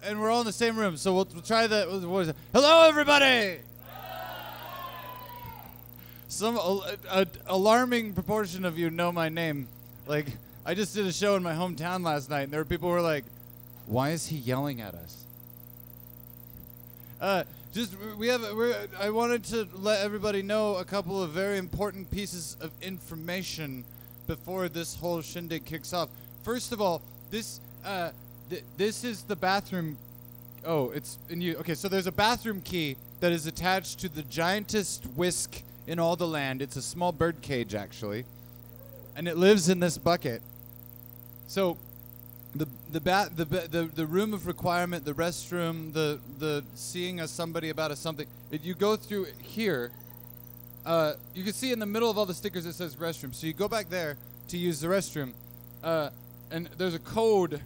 and we're all in the same room. So we'll try the. What is it? Hello, everybody. Some alarming proportion of you know my name. Like, I just did a show in my hometown last night, and there were people who were like, "Why is he yelling at us?" I wanted to let everybody know a couple of very important pieces of information before this whole shindig kicks off. First of all, this is the bathroom. Oh, it's in you. Okay, so there's a bathroom key that is attached to the giantest whisk in all the land. It's a small bird cage, actually, and it lives in this bucket. So, the room of requirement, the restroom, the seeing somebody about something. If you go through here, you can see in the middle of all the stickers it says restroom. So you go back there to use the restroom, and there's a code.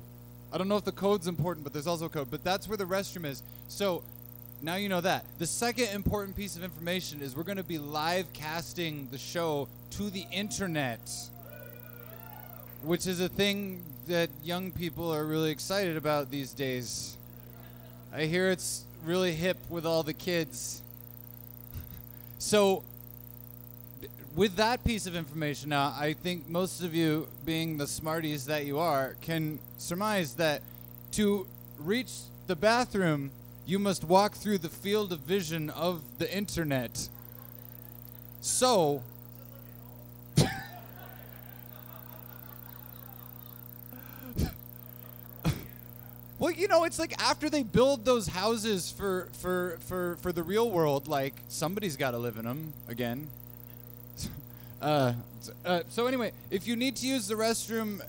I don't know if the code's important, but there's also a code. But that's where the restroom is. So now you know that. The second important piece of information is we're going to be live casting the show to the internet, which is a thing that young people are really excited about these days. I hear it's really hip with all the kids. So with that piece of information now, I think most of you, being the smarties that you are, can surmise that to reach the bathroom, you must walk through the field of vision of the internet. So, well, you know, it's like after they build those houses for the real world, like somebody's got to live in them again. So anyway, if you need to use the restroom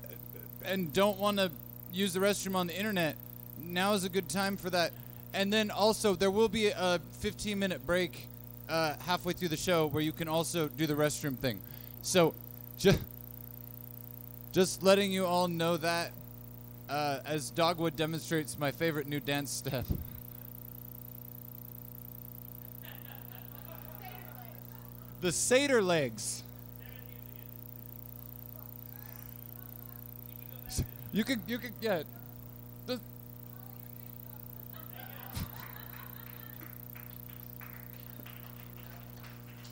and don't want to use the restroom on the internet, now is a good time for that. And then also there will be a 15-minute break halfway through the show where you can also do the restroom thing. So just letting you all know that as Dogwood demonstrates my favorite new dance step. The satyr legs. You could, yeah.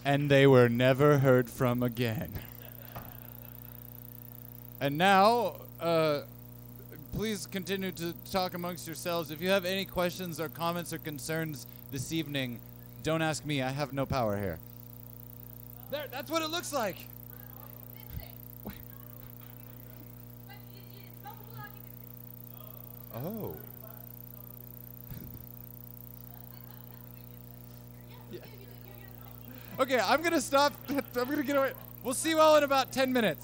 And they were never heard from again. And now, please continue to talk amongst yourselves. If you have any questions or comments or concerns this evening, don't ask me. I have no power here. There, that's what it looks like. Oh. Yeah. Okay, I'm going to stop. I'm going to get away. We'll see you all in about 10 minutes.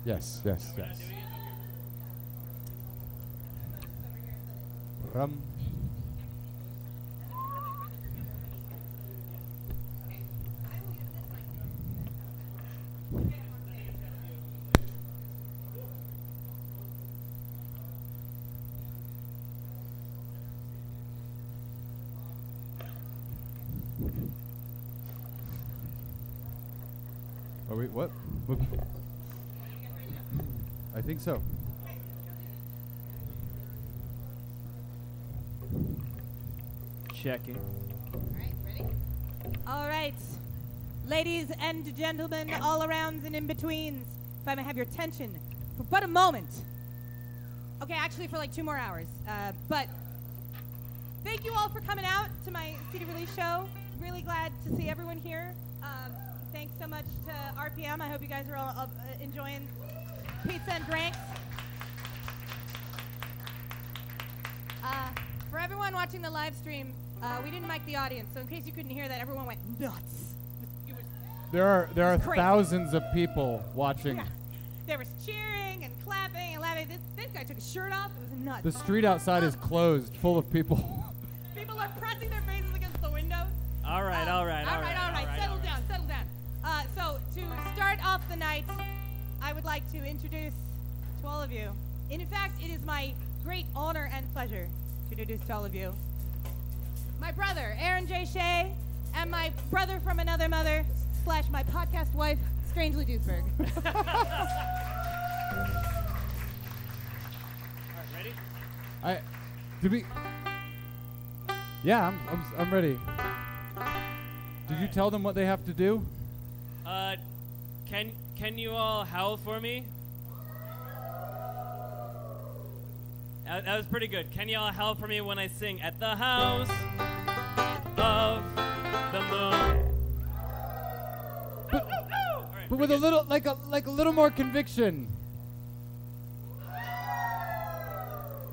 Yes. Are we, what? I think so. Checking. All right, ready? All right. Ladies and gentlemen, all arounds and in-betweens, if I may have your attention for but a moment. Okay, actually for like 2 more hours. But thank you all for coming out to my CD release show. Really glad to see everyone here. Thanks so much to RPM. I hope you guys are all enjoying pizza and drinks. For everyone watching the live stream, we didn't mic the audience, so in case you couldn't hear that, everyone went nuts. There are crazy. thousands of people watching. Yeah. There was cheering and clapping and laughing. This guy took his shirt off. It was nuts. The street outside is closed, full of people. People are pressing their faces against the windows. All right. Settle down. So to start off the night, I would like to introduce to all of you. And in fact, it is my great honor and pleasure to introduce to all of you my brother, Aaron J. Shay, and my brother from another mother / my podcast wife, Strangely Duesberg. All right, ready? Did we? Yeah, I'm ready. Did you tell them what they have to do? Can you all howl for me? That was pretty good. Can you all howl for me when I sing at the house of the moon? But with a little, like a little more conviction.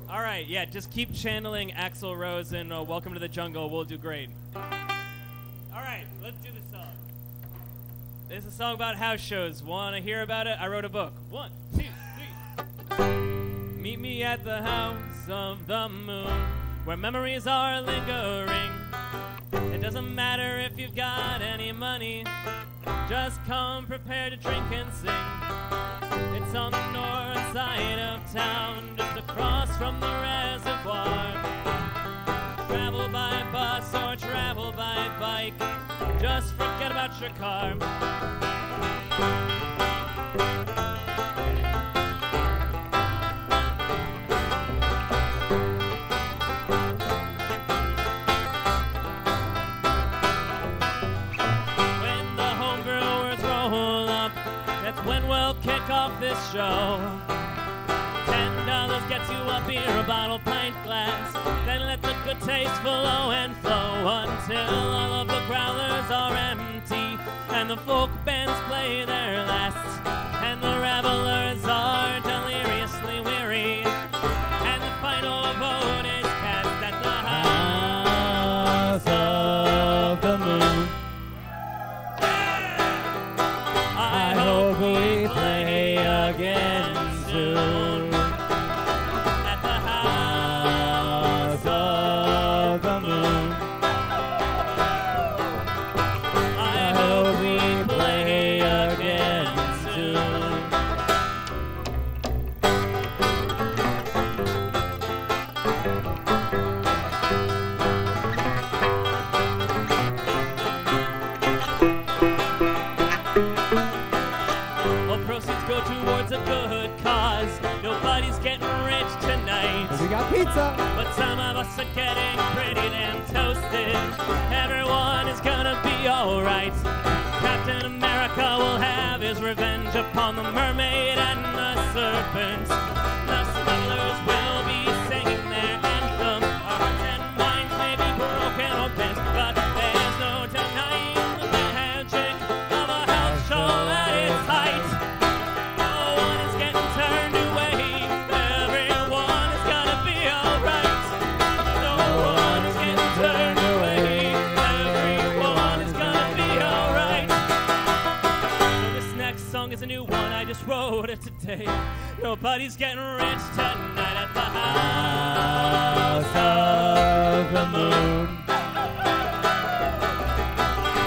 All right, yeah, just keep channeling Axl Rose and Welcome to the Jungle. We'll do great. All right, let's do this song. This is a song about house shows. Want to hear about it? I wrote a book. 1, 2, 3. Meet me at the house of the moon, where memories are lingering. It doesn't matter if you've got any money, just come prepared to drink and sing. It's on the north side of town, just across from the reservoir. Travel by bus or travel by bike, just forget about your car. When we'll kick off this show, $10 gets you a beer, a bottle, pint glass. Then let the good taste flow and flow until all of the growlers are empty and the folk bands play their last, and the revelers are deliriously weary, and the final vote is cast at the house of the moon. We play again soon at the house of the moon. I hope we play again soon. Go towards a good cause. Nobody's getting rich tonight. We got pizza. But some of us are getting pretty damn toasted. Everyone is gonna be alright. Captain America will have his revenge upon the mermaid and the serpent. The smugglers will be singing their anthem. Our hearts and minds may be broken or bent, but there's no denying the magic of a house show at its height. Is a new one, I just wrote it today. say nobody's getting rich tonight at the house of the moon.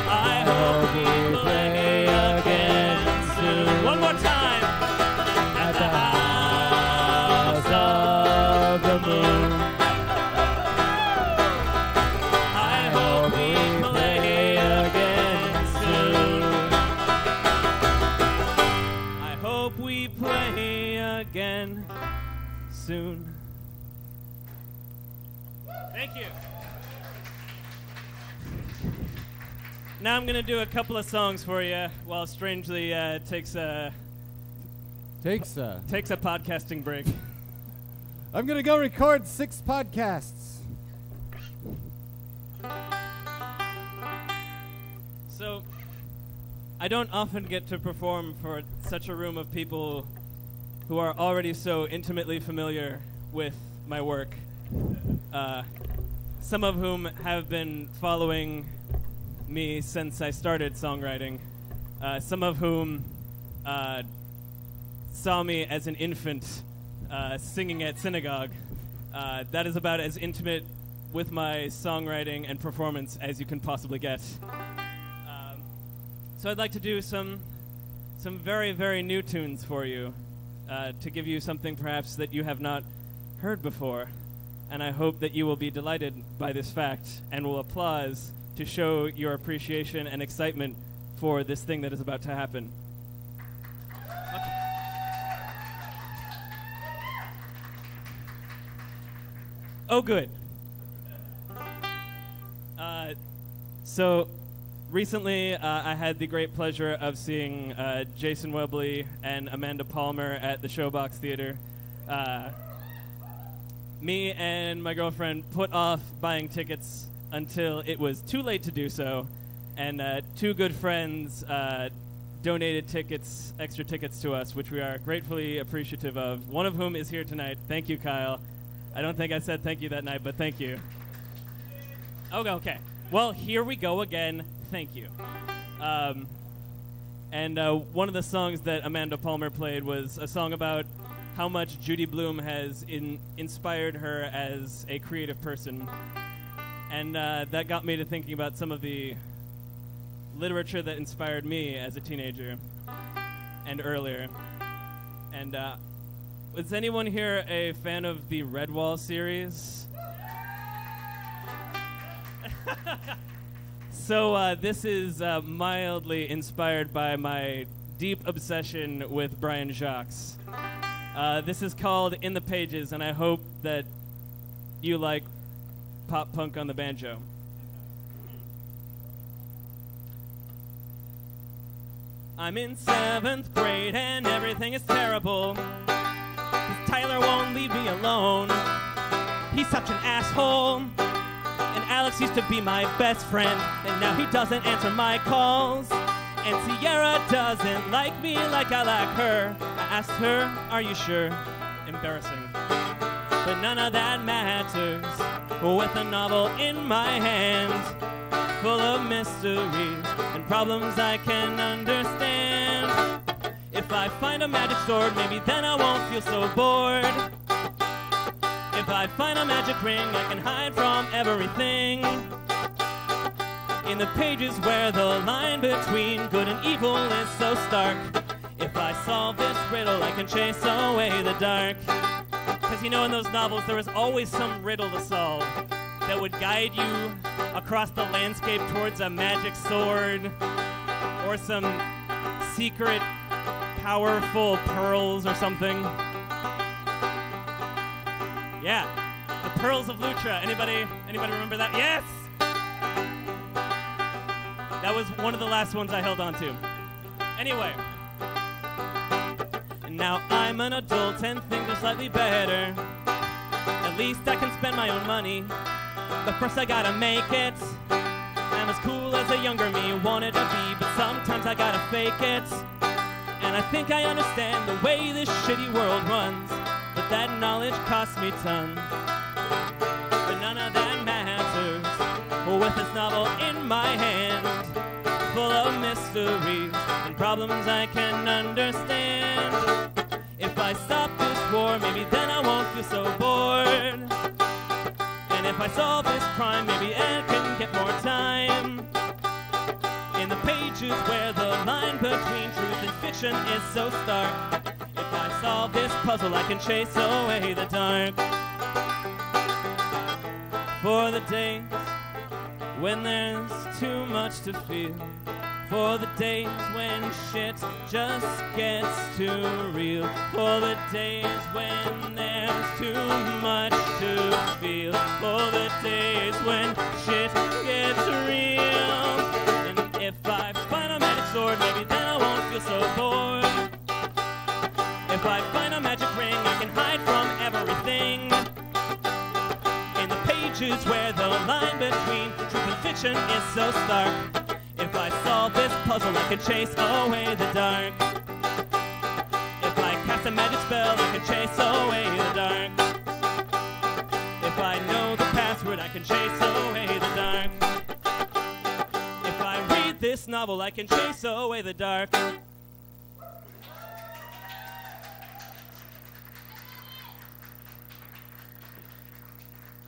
I hope we play again soon. One more time. At the house of the moon. I hope we play again soon. I hope we play again soon. Thank you. Now I'm gonna do a couple of songs for you while Strangely takes a podcasting break. I'm gonna go record 6 podcasts. So, I don't often get to perform for such a room of people who are already so intimately familiar with my work. Some of whom have been following me since I started songwriting. Some of whom saw me as an infant singing at synagogue. That is about as intimate with my songwriting and performance as you can possibly get. So I'd like to do some very, very new tunes for you to give you something perhaps that you have not heard before. And I hope that you will be delighted by this fact and will applause to show your appreciation and excitement for this thing that is about to happen. Oh, good. So recently, I had the great pleasure of seeing Jason Webley and Amanda Palmer at the Showbox Theater. Me and my girlfriend put off buying tickets until it was too late to do so, and 2 good friends donated extra tickets to us, which we are gratefully appreciative of, one of whom is here tonight. Thank you, Kyle. I don't think I said thank you that night, but thank you. Okay. Well, here we go again. Thank you. And one of the songs that Amanda Palmer played was a song about how much Judy Blume has inspired her as a creative person. And that got me to thinking about some of the literature that inspired me as a teenager and earlier. And was anyone here a fan of the Redwall series? So this is mildly inspired by my deep obsession with Brian Jacques. This is called In the Pages, and I hope that you like pop punk on the banjo. I'm in 7th grade and everything is terrible, 'cause Tyler won't leave me alone. He's such an asshole. And Alex used to be my best friend, and now he doesn't answer my calls. And Sierra doesn't like me like I like her. I asked her, are you sure? Embarrassing. But none of that matters with a novel in my hand, full of mysteries and problems I can understand. If I find a magic sword, maybe then I won't feel so bored. If I find a magic ring, I can hide from everything. In the pages where the line between good and evil is so stark. If I solve this riddle, I can chase away the dark. 'Cause you know, in those novels, there was always some riddle to solve that would guide you across the landscape towards a magic sword or some secret, powerful pearls or something. Yeah, the Pearls of Lutra. Anybody remember that? Yes! That was one of the last ones I held on to. Anyway. And now I'm an adult and things are slightly better. At least I can spend my own money. But first I gotta make it. I'm as cool as a younger me wanted to be, but sometimes I gotta fake it. And I think I understand the way this shitty world runs, but that knowledge costs me tons. But none of that matters with this novel in my hand, full of mysteries and problems I can understand. If I stop this war, maybe then I won't feel so bored. And if I solve this crime, maybe Ed can get more time. In the pages where the line between truth and fiction is so stark. If I solve this puzzle, I can chase away the dark. For the days when there's too much to feel. For the days when shit just gets too real. For the days when there's too much to feel. For the days when shit gets real. And if I find a magic sword, maybe then I won't feel so bored. If I find a magic ring, I can hide from everything. In the pages where the line between truth and fiction is so stark. If I solve this puzzle, I can chase away the dark. If I cast a magic spell, I can chase away the dark. If I know the password, I can chase away the dark. If I read this novel, I can chase away the dark.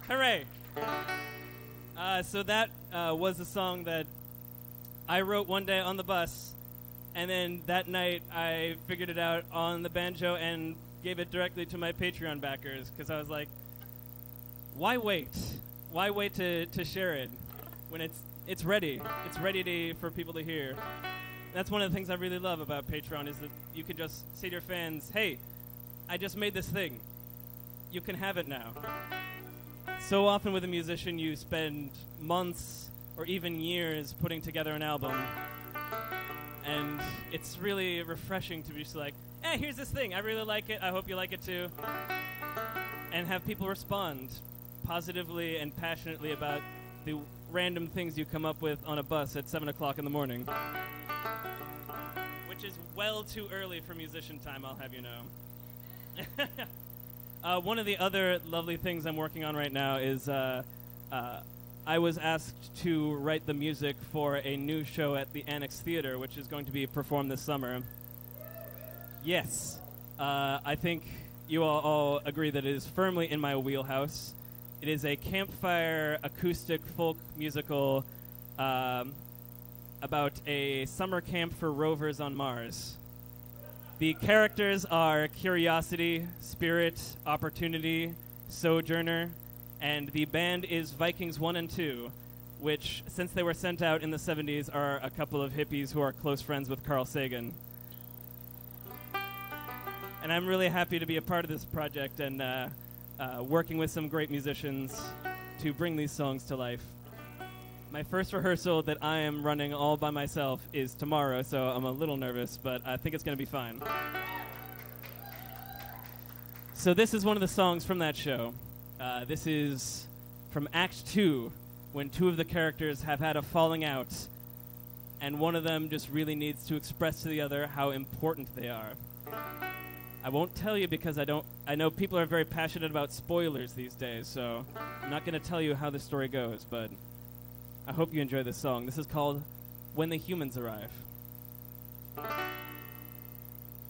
Hooray! So that was a song that I wrote one day on the bus, and then that night I figured it out on the banjo and gave it directly to my Patreon backers, because I was like, why wait? Why wait to share it when it's ready? It's ready for people to hear. That's one of the things I really love about Patreon, is that you can just say to your fans, hey, I just made this thing. You can have it now. So often with a musician, you spend months or even years putting together an album, and it's really refreshing to be just like, hey, here's this thing, I really like it, I hope you like it too, and have people respond positively and passionately about the random things you come up with on a bus at 7 o'clock in the morning, which is well too early for musician time, I'll have you know. One of the other lovely things I'm working on right now is I was asked to write the music for a new show at the Annex Theater, which is going to be performed this summer. Yes, I think you all agree that it is firmly in my wheelhouse. It is a campfire acoustic folk musical about a summer camp for rovers on Mars. The characters are Curiosity, Spirit, Opportunity, Sojourner, and the band is Vikings 1 and 2, which, since they were sent out in the 70s, are a couple of hippies who are close friends with Carl Sagan. And I'm really happy to be a part of this project and working with some great musicians to bring these songs to life. My first rehearsal that I am running all by myself is tomorrow, so I'm a little nervous, but I think it's going to be fine. So this is one of the songs from that show. This is from Act 2, when two of the characters have had a falling out, and one of them just really needs to express to the other how important they are. I won't tell you because I know people are very passionate about spoilers these days, so I'm not going to tell you how the story goes, but I hope you enjoy this song. This is called When the Humans Arrive.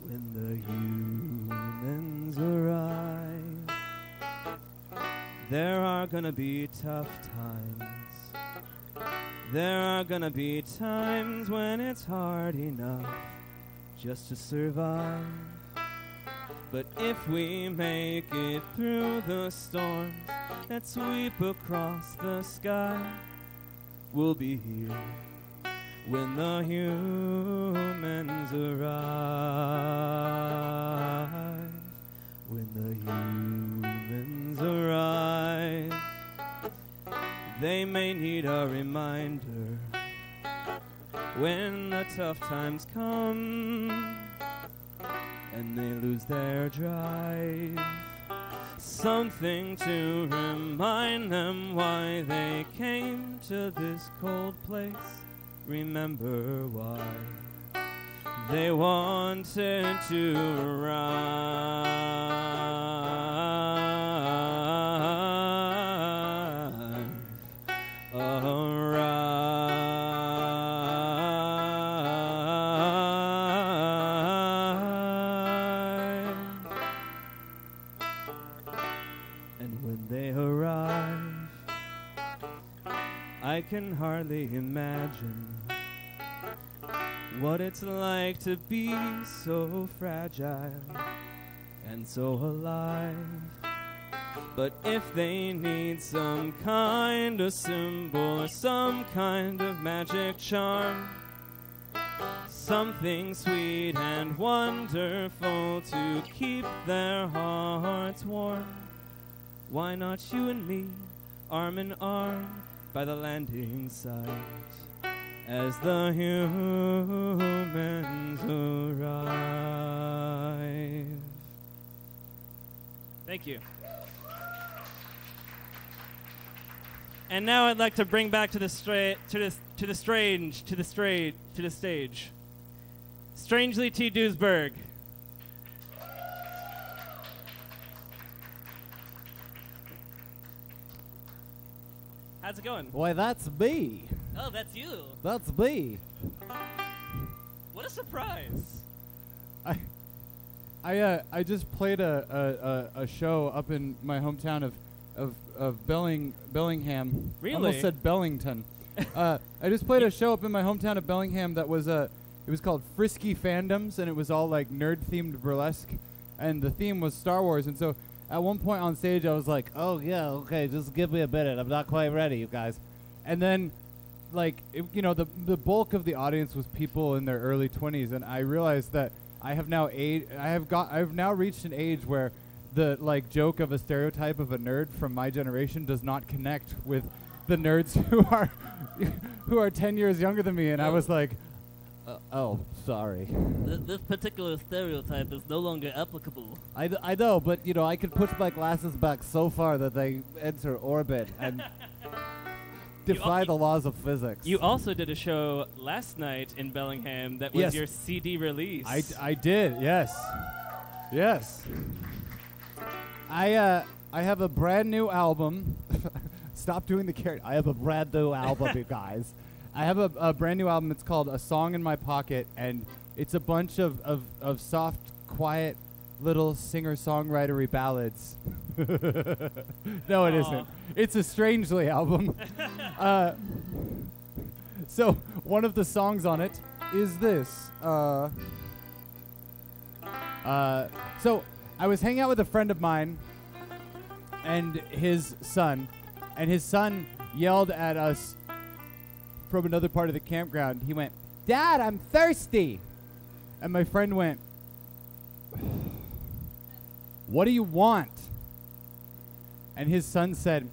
When the humans arrive, there are gonna be tough times. There are gonna be times when it's hard enough just to survive. But if we make it through the storms that sweep across the sky, we'll be here when the humans arrive. When the humans arrive, they may need a reminder when the tough times come and they lose their drive. Something to remind them why they came to this cold place. Remember why they wanted to arrive. I can hardly imagine what it's like to be so fragile and so alive. But if they need some kind of symbol or some kind of magic charm, something sweet and wonderful to keep their hearts warm, why not you and me, arm in arm, by the landing site, as the humans arrive. Thank you. And now I'd like to bring back to the stage, Strangely T. Duesberg. How's it going? Why, that's me. Oh, that's you. That's me. What a surprise. I just played a show up in my hometown of Bellingham. Really? I almost said Bellington. I just played a show up in my hometown of Bellingham that was it was called Frisky Fandoms, and it was all like nerd-themed burlesque, and the theme was Star Wars. And so at one point on stage, I was like, "Oh yeah, okay, just give me a minute. I'm not quite ready, you guys." And then, like, the bulk of the audience was people in their early 20s, and I realized that I have now reached an age where the like joke of a stereotype of a nerd from my generation does not connect with the nerds who are 10 years younger than me. And I was like, oh, sorry. This particular stereotype is no longer applicable. I know, but I could push my glasses back so far that they enter orbit and defy the laws of physics. You also did a show last night in Bellingham that was Yes. your CD release. I did, yes. Yes. I have a brand new album. Stop doing the character. I have a brand new album, you guys. I have a brand new album. It's called A Song in My Pocket, and it's a bunch of soft, quiet, little singer-songwritery ballads. No, it isn't. It's a Strangely album. So one of the songs on it is this. So I was hanging out with a friend of mine and his son yelled at us from another part of the campground. He went, "Dad, I'm thirsty." And my friend went, "What do you want?" And his son said,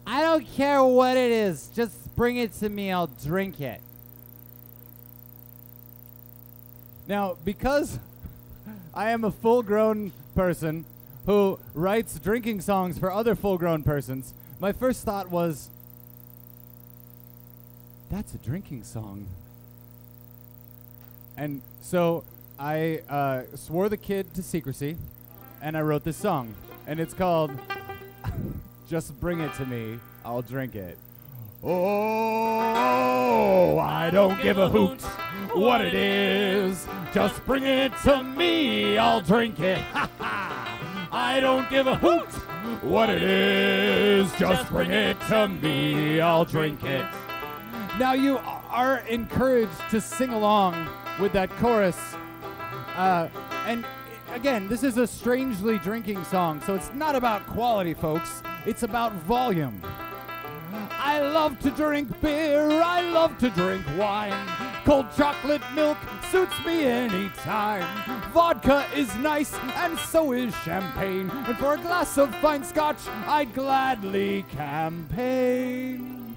"I don't care what it is. Just bring it to me. I'll drink it." Now, because I am a full-grown person who writes drinking songs for other full-grown persons, my first thought was, that's a drinking song. And so I swore the kid to secrecy, and I wrote this song. And it's called Just Bring It to Me, I'll Drink It. Oh, I don't give a hoot what it is. Just bring it to me, I'll drink it. Ha ha! I don't give a hoot what it is. Just bring it to me, I'll drink it. Now you are encouraged to sing along with that chorus. And again, this is a strangely drinking song, so it's not about quality, folks. It's about volume. I love to drink beer, I love to drink wine. Cold chocolate milk suits me anytime. Vodka is nice, and so is champagne. And for a glass of fine scotch, I'd gladly campaign.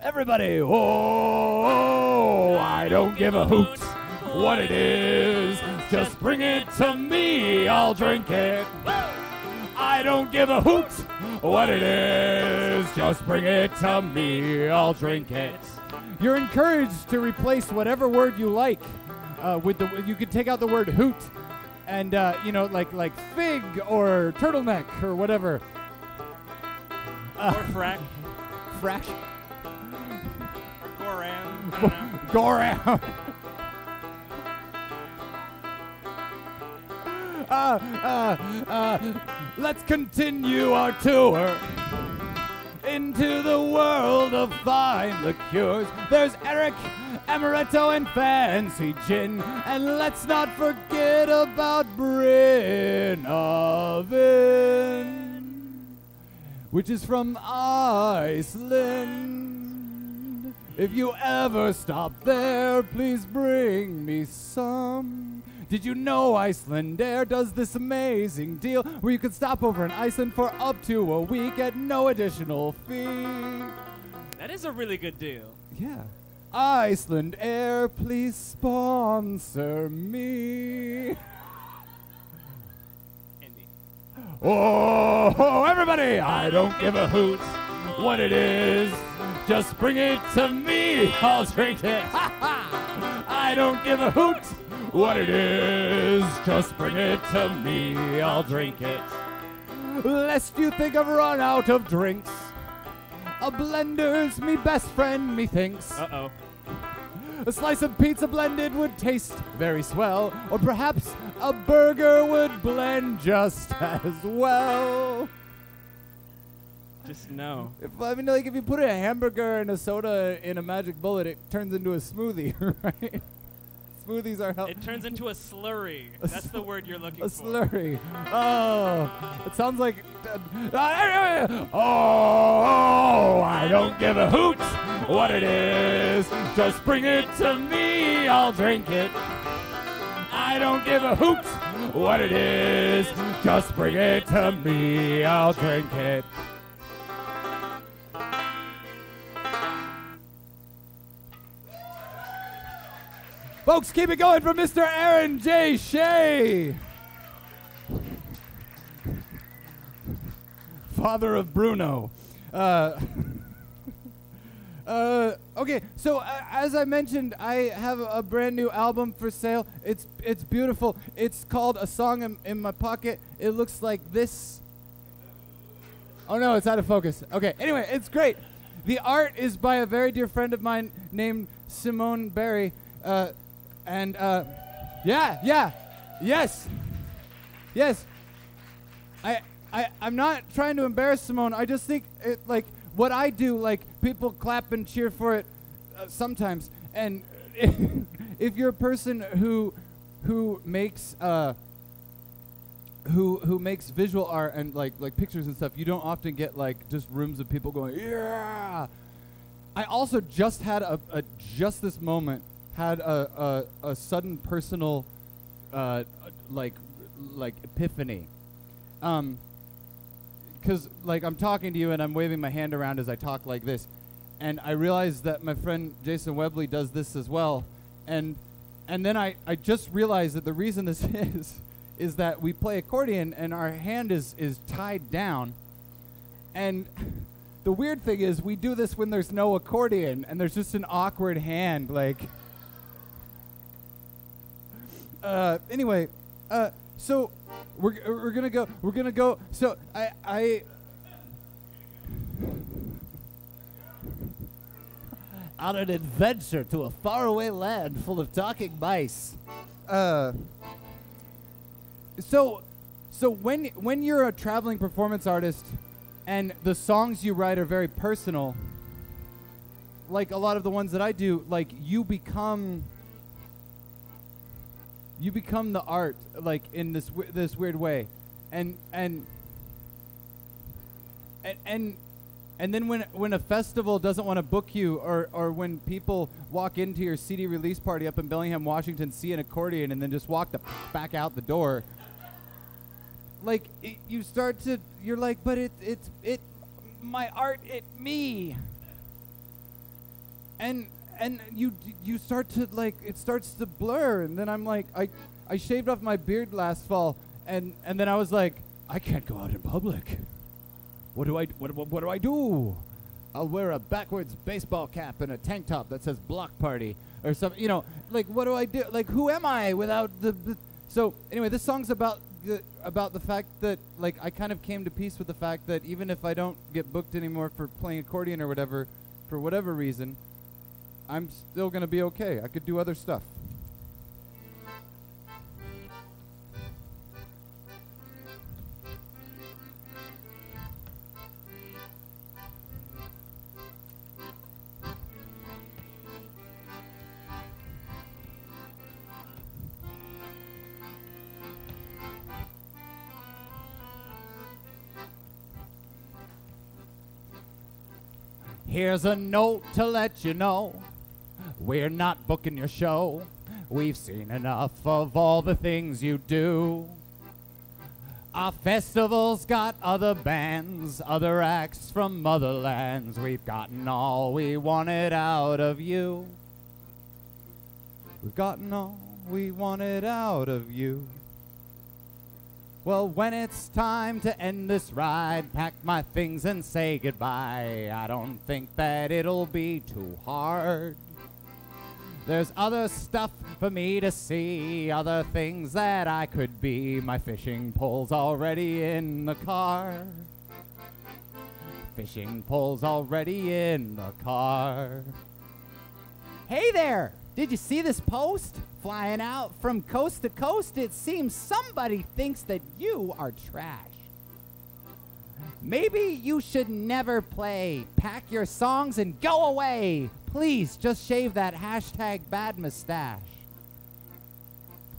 Everybody, oh, I don't give a hoot what it is. Just bring it to me, I'll drink it. I don't give a hoot what it is. Just bring it to me, I'll drink it. You're encouraged to replace whatever word you like with the. You could take out the word hoot, and like fig or turtleneck or whatever. Or frack. Frack. Or Goran. I don't know. Goran. Let's continue our tour into the world of fine liqueurs. There's Eric, Amaretto, and Fancy Gin. And let's not forget about Brynavin, which is from Iceland. If you ever stop there, please bring me some. Did you know Iceland Air does this amazing deal where you can stop over in Iceland for up to a week at no additional fee? That is a really good deal. Yeah. Iceland Air, please sponsor me. Andy. Oh, everybody, I don't give a hoot what it is. Just bring it to me, I'll drink it. I don't give a hoot what it is. Just bring it to me, I'll drink it. Lest you think I've run out of drinks, a blender's me best friend, methinks. Uh-oh. A slice of pizza blended would taste very swell, or perhaps a burger would blend just as well. Just no. If you put a hamburger and a soda in a magic bullet, it turns into a smoothie, right? Smoothies are helpful. It turns into a slurry. That's the word you're looking A for. slurry. Oh, it sounds like. Oh, I don't give a hoot what it is. Just bring it to me, I'll drink it. I don't give a hoot what it is. Just bring it to me, I'll drink it. Folks, keep it going from Mr. Aaron J. Shay. Father of Bruno. Okay, so as I mentioned, I have a brand new album for sale. It's beautiful. It's called A Song in My Pocket. It looks like this. Oh no, it's out of focus. Okay, anyway, it's great. The art is by a very dear friend of mine named Simone Barry. Yes. I'm not trying to embarrass Simone. I just think what I do, like people clap and cheer for it sometimes. And if you're a person who makes who makes visual art and like pictures and stuff, you don't often get like just rooms of people going yeah. I also just had just this moment. Had a sudden personal like epiphany, because like I'm talking to you and I'm waving my hand around as I talk like this, and I realized that my friend Jason Webley does this as well, and then I just realized that the reason this is that we play accordion and our hand is tied down, and the weird thing is we do this when there's no accordion and there's just an awkward hand like. Anyway, so we're gonna go. So I on an adventure to a faraway land full of talking mice. So when you're a traveling performance artist and the songs you write are very personal, like a lot of the ones that I do, like you become the art, like in this weird way, and then when a festival doesn't want to book you, or when people walk into your CD release party up in Bellingham, Washington, see an accordion and then just walk back out the door, like you're like, but it's my art, me, and you start to like, it starts to blur, and then I'm like, I shaved off my beard last fall, and then I was like, I can't go out in public. What do I do? I'll wear a backwards baseball cap and a tank top that says block party or something, like what do I do? Like who am I without the so anyway, this song's about the fact that like I kind of came to peace with the fact that even if I don't get booked anymore for playing accordion or whatever, for whatever reason, I'm still going to be okay. I could do other stuff. Here's a note to let you know we're not booking your show. We've seen enough of all the things you do. Our festival's got other bands, other acts from other lands. We've gotten all we wanted out of you. We've gotten all we wanted out of you. Well, when it's time to end this ride, pack my things and say goodbye. I don't think that it'll be too hard. There's other stuff for me to see, other things that I could be. My fishing pole's already in the car. Fishing pole's already in the car. Hey there! Did you see this post? Flying out from coast to coast, it seems somebody thinks that you are trash. Maybe you should never play. Pack your songs and go away. Please just shave that hashtag bad mustache.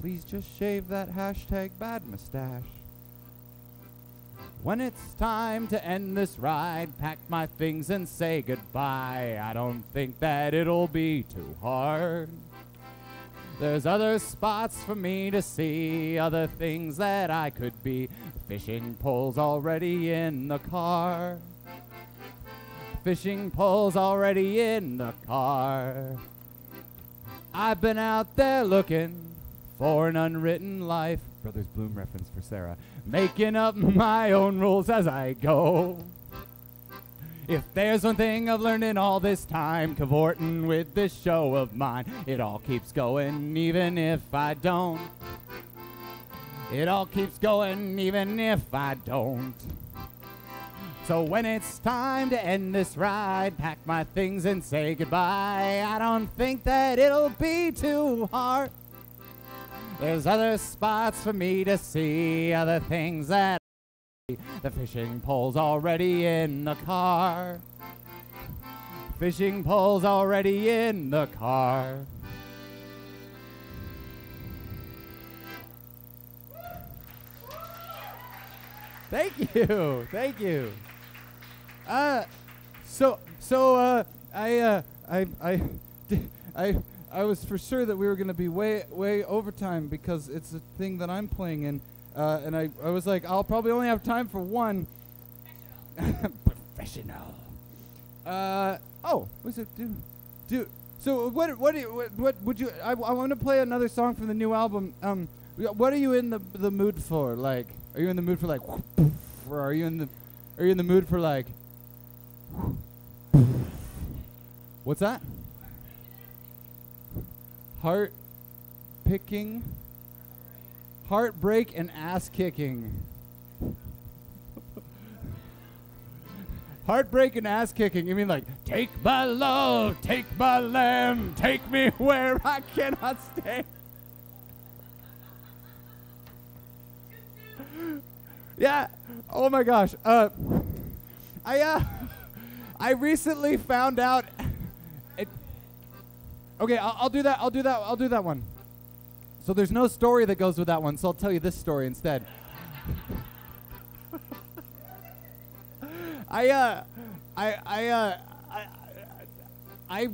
Please just shave that hashtag bad mustache. When it's time to end this ride, pack my things and say goodbye. I don't think that it'll be too hard. There's other spots for me to see, other things that I could be. The fishing pole's already in the car. Fishing pole's already in the car. I've been out there looking for an unwritten life. Brothers Bloom reference for Sarah. Making up my own rules as I go. If there's one thing I've learned in all this time, cavorting with this show of mine, it all keeps going even if I don't. It all keeps going even if I don't. So when it's time to end this ride, pack my things and say goodbye. I don't think that it'll be too hard. There's other spots for me to see, other things that the fishing pole's already in the car. Fishing pole's already in the car. Thank you. Thank you. I was for sure that we were going to be way overtime because it's a thing that I'm playing in. And I was like, I'll probably only have time for one. Professional. What's it do? So what would you? I want to play another song from the new album. What are you in the mood for? Like, are you in the mood for like, or are you in the mood for like? What's that? Heart picking. Heartbreak and ass kicking. Heartbreak and ass kicking. You mean like, take my love, take my lamb, take me where I cannot stay. Yeah. Oh my gosh. I recently found out. Okay, I'll do that one. So there's no story that goes with that one, so I'll tell you this story instead. I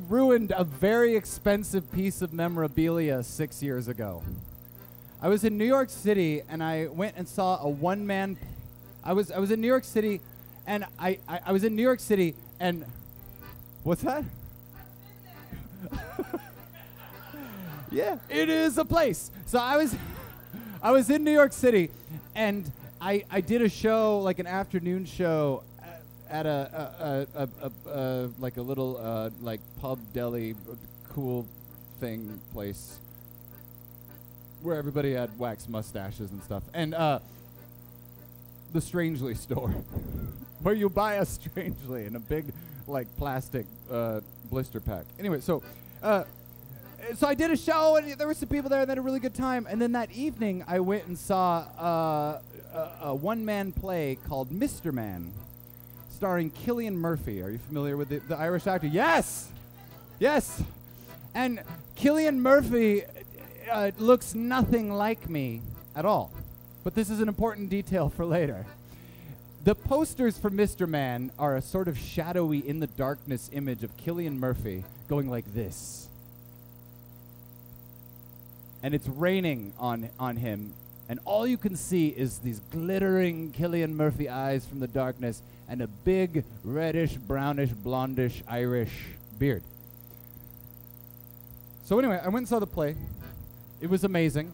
ruined a very expensive piece of memorabilia 6 years ago. I was in New York City and I went and saw a one-man. I was in New York City, and I was in New York City and what's that? Yeah, it is a place. So I was in New York City, and I did a show, like an afternoon show, at a like a little like pub deli, cool thing place, where everybody had wax mustaches and stuff, and the Strangely store, where you buy a Strangely in a big like plastic blister pack. Anyway, so I did a show, and there were some people there, and they had a really good time. And then that evening, I went and saw a one-man play called Mr. Man, starring Cillian Murphy. Are you familiar with the Irish actor? Yes! Yes! And Cillian Murphy looks nothing like me at all. But this is an important detail for later. The posters for Mr. Man are a sort of shadowy, in-the-darkness image of Cillian Murphy going like this. And it's raining on him, and all you can see is these glittering Cillian Murphy eyes from the darkness and a big reddish, brownish, blondish Irish beard. So anyway, I went and saw the play. It was amazing.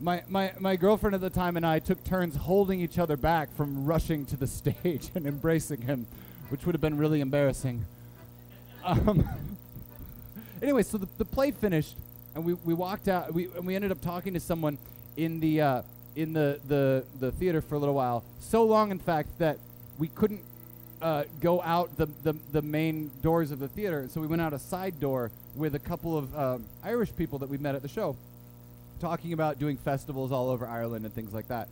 My girlfriend at the time and I took turns holding each other back from rushing to the stage and embracing him, which would have been really embarrassing. Anyway, so the play finished, and we walked out. We ended up talking to someone in the theater for a little while. So long, in fact, that we couldn't go out the main doors of the theater. So we went out a side door with a couple of Irish people that we met at the show, talking about doing festivals all over Ireland and things like that.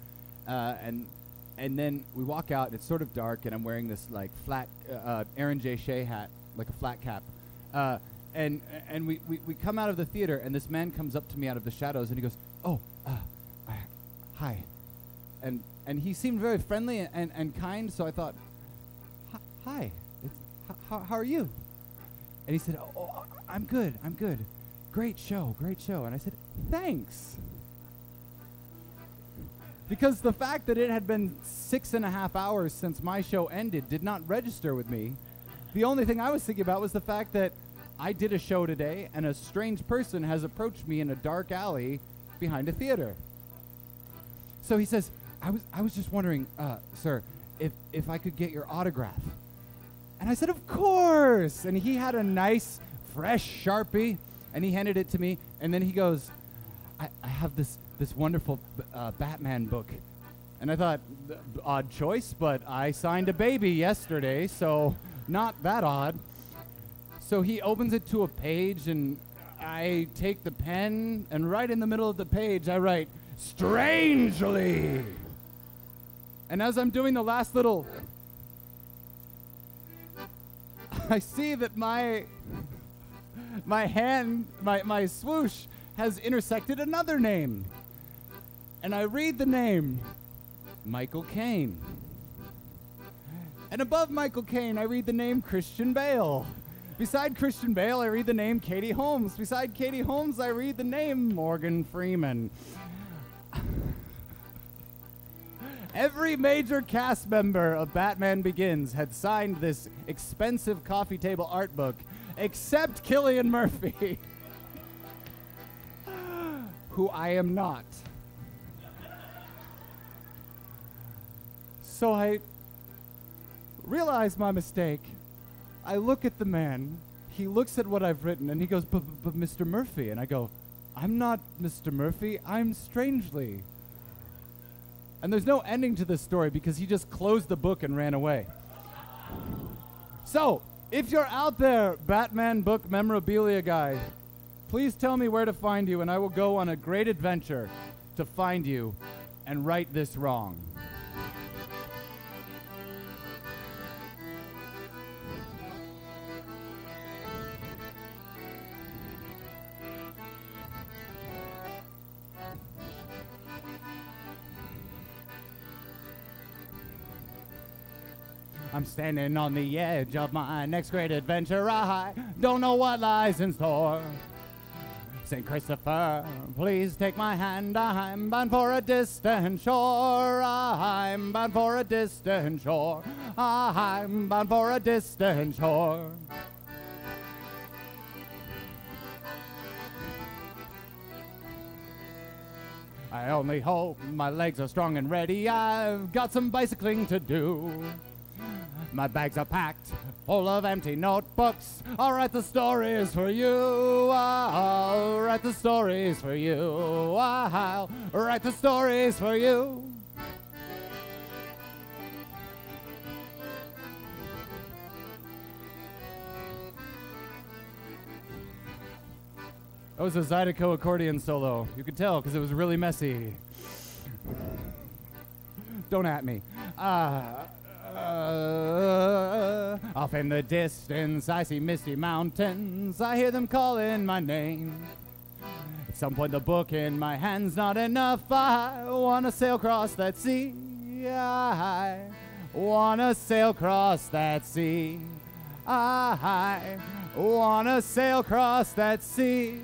And then we walk out, and it's sort of dark, and I'm wearing this like flat Aaron J. Shay hat, like a flat cap. And we come out of the theater, and this man comes up to me out of the shadows, and he goes, "Oh, hi." And he seemed very friendly and kind, so I thought, "Hi, how are you?" And he said, "Oh, I'm good. Great show. And I said, "Thanks." Because the fact that it had been 6.5 hours since my show ended did not register with me. The only thing I was thinking about was the fact that I did a show today, and a strange person has approached me in a dark alley behind a theater. So he says, I was just wondering, sir, if I could get your autograph." And I said, "Of course." And he had a nice, fresh Sharpie, and he handed it to me. And then he goes, I have this wonderful Batman book. And I thought, odd choice, but I signed a baby yesterday, so not that odd. So he opens it to a page, and I take the pen, and right in the middle of the page, I write, "Strangely." And as I'm doing the last little, I see that my swoosh has intersected another name. And I read the name, Michael Caine. And above Michael Caine, I read the name Christian Bale. Beside Christian Bale, I read the name Katie Holmes. Beside Katie Holmes, I read the name Morgan Freeman. Every major cast member of Batman Begins had signed this expensive coffee table art book, except Cillian Murphy, who I am not. So I realize my mistake. I look at the man. He looks at what I've written, and he goes, but Mr. Murphy. And I go, "I'm not Mr. Murphy. I'm Strangely." And there's no ending to this story because he just closed the book and ran away. So, if you're out there, Batman book memorabilia guy, please tell me where to find you, and I will go on a great adventure to find you and right this wrong. I'm standing on the edge of my next great adventure. I don't know what lies in store. St. Christopher, please take my hand. I'm bound for a distant shore. I'm bound for a distant shore. I'm bound for a distant shore. I only hope my legs are strong and ready. I've got some bicycling to do. My bags are packed full of empty notebooks. I'll write the stories for you. I'll write the stories for you. I'll write the stories for you. That was a Zydeco accordion solo. You could tell because it was really messy. Don't at me. Off in the distance, I see misty mountains. I hear them calling my name. At some point, the book in my hand's not enough. I want to sail across that sea. I wanna sail across that sea. I wanna sail across that sea.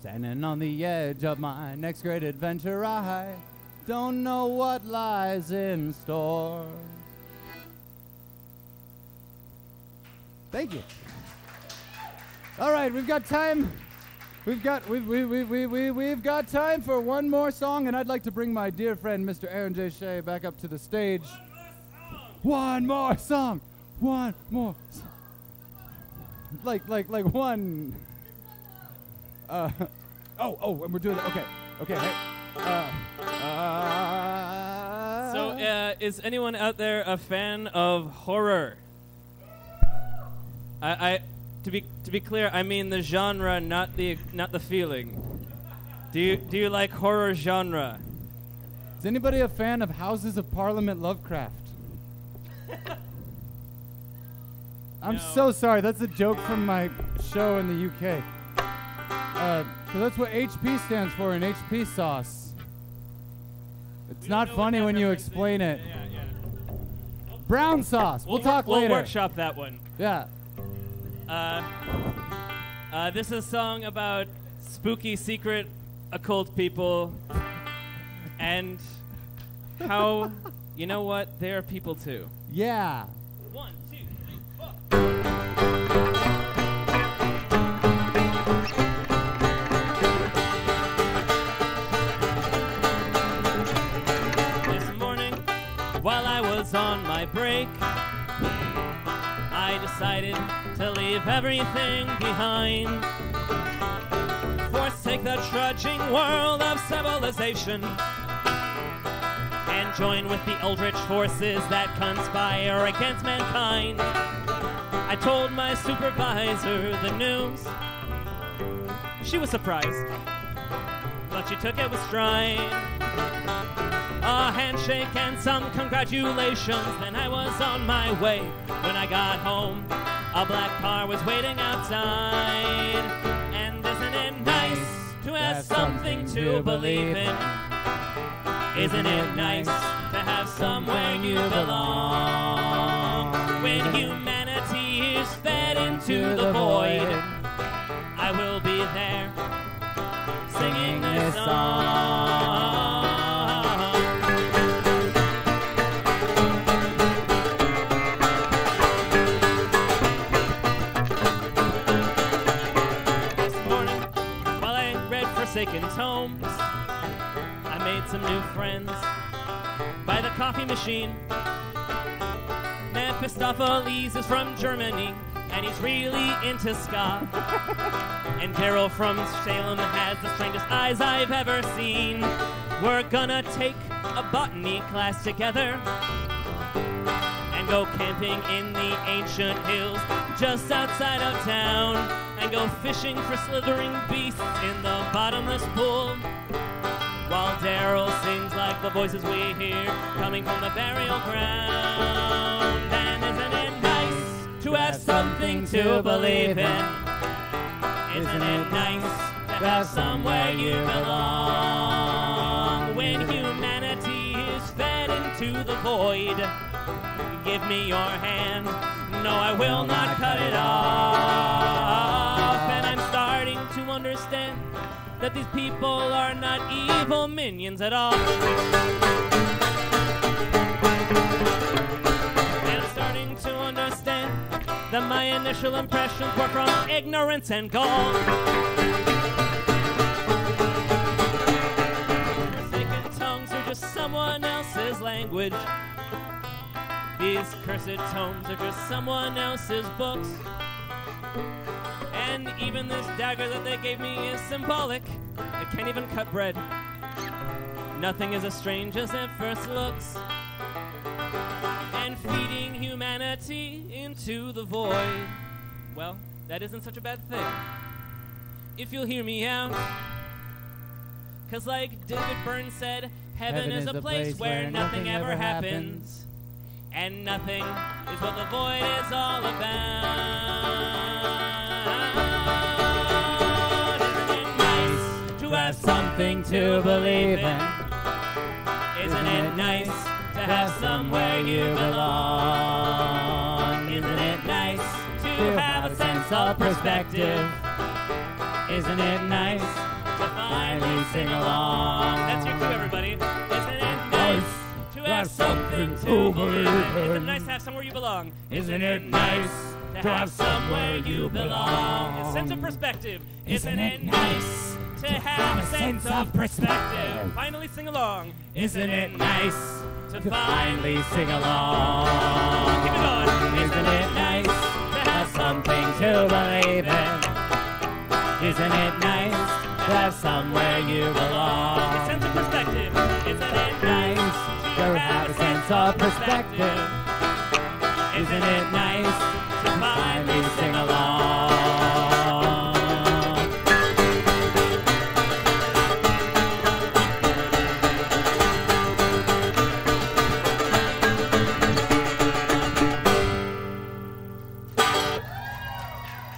Standing on the edge of my next great adventure, I don't know what lies in store. Thank you. All right, we've got time. We've got time for one more song, and I'd like to bring my dear friend, Mr. Aaron J. Shay, back up to the stage. One more song. One more song. Like one. And we're doing it. Okay. Hey. So, is anyone out there a fan of horror? To be clear, I mean the genre, not the feeling. Do you like horror genre? Is anybody a fan of Houses of Parliament Lovecraft? I'm so sorry. That's a joke from my show in the UK. So that's what HP stands for in HP sauce. It's not funny when you explain it. Yeah. Brown sauce. We'll talk later. We'll workshop that one. Yeah. This is a song about spooky, secret, occult people, and how, you know what, they are people too. Yeah. 1, 2, 3, 4. This morning, while I was on my break, I decided to leave everything behind. Forsake the trudging world of civilization and join with the eldritch forces that conspire against mankind. I told my supervisor the news. She was surprised, but she took it with stride. A handshake and some congratulations, then I was on my way. When I got home, a black car was waiting outside. And isn't it nice to have something to believe in? Isn't it nice to have somewhere you belong? When humanity is fed into the void, I will be there singing this song. Forsaken tomes, I made some new friends by the coffee machine. Mephistopheles is from Germany, and he's really into ska. And Daryl from Salem has the strangest eyes I've ever seen. We're gonna take a botany class together and go camping in the ancient hills just outside of town, and go fishing for slithering beasts in the bottomless pool, while Daryl sings like the voices we hear coming from the burial ground. And isn't it nice to have something to believe in? Isn't it nice to have somewhere you belong? When humanity is fed into the void, give me your hand. No, I will not cut it off. And I'm starting to understand that these people are not evil minions at all. And I'm starting to understand that my initial impressions were from ignorance and gall. Forsaken tongues are just someone else's language. These cursed tomes are just someone else's books. And even this dagger that they gave me is symbolic. It can't even cut bread. Nothing is as strange as it first looks. And feeding humanity into the void, well, that isn't such a bad thing. If you'll hear me out, 'Cause like David Byrne said, heaven is a place where nothing ever happens. And nothing is what the void is all about. Isn't it nice to have something to believe in? Isn't it nice to have somewhere you belong? Isn't it nice to have a sense of perspective? Isn't it nice to finally sing along? That's your cue, everybody. Isn't it nice to have something to believe in? Isn't it nice to have somewhere you belong? Isn't it nice to have somewhere you belong? A sense of perspective. Isn't it nice to have a sense of perspective? Finally sing along. Isn't it nice to finally sing along? Keep it going. Isn't it nice to have something to believe in? Isn't it nice to have somewhere you belong? A sense of perspective. Isn't it nice to have a sense of perspective? Isn't it nice to finally sing along?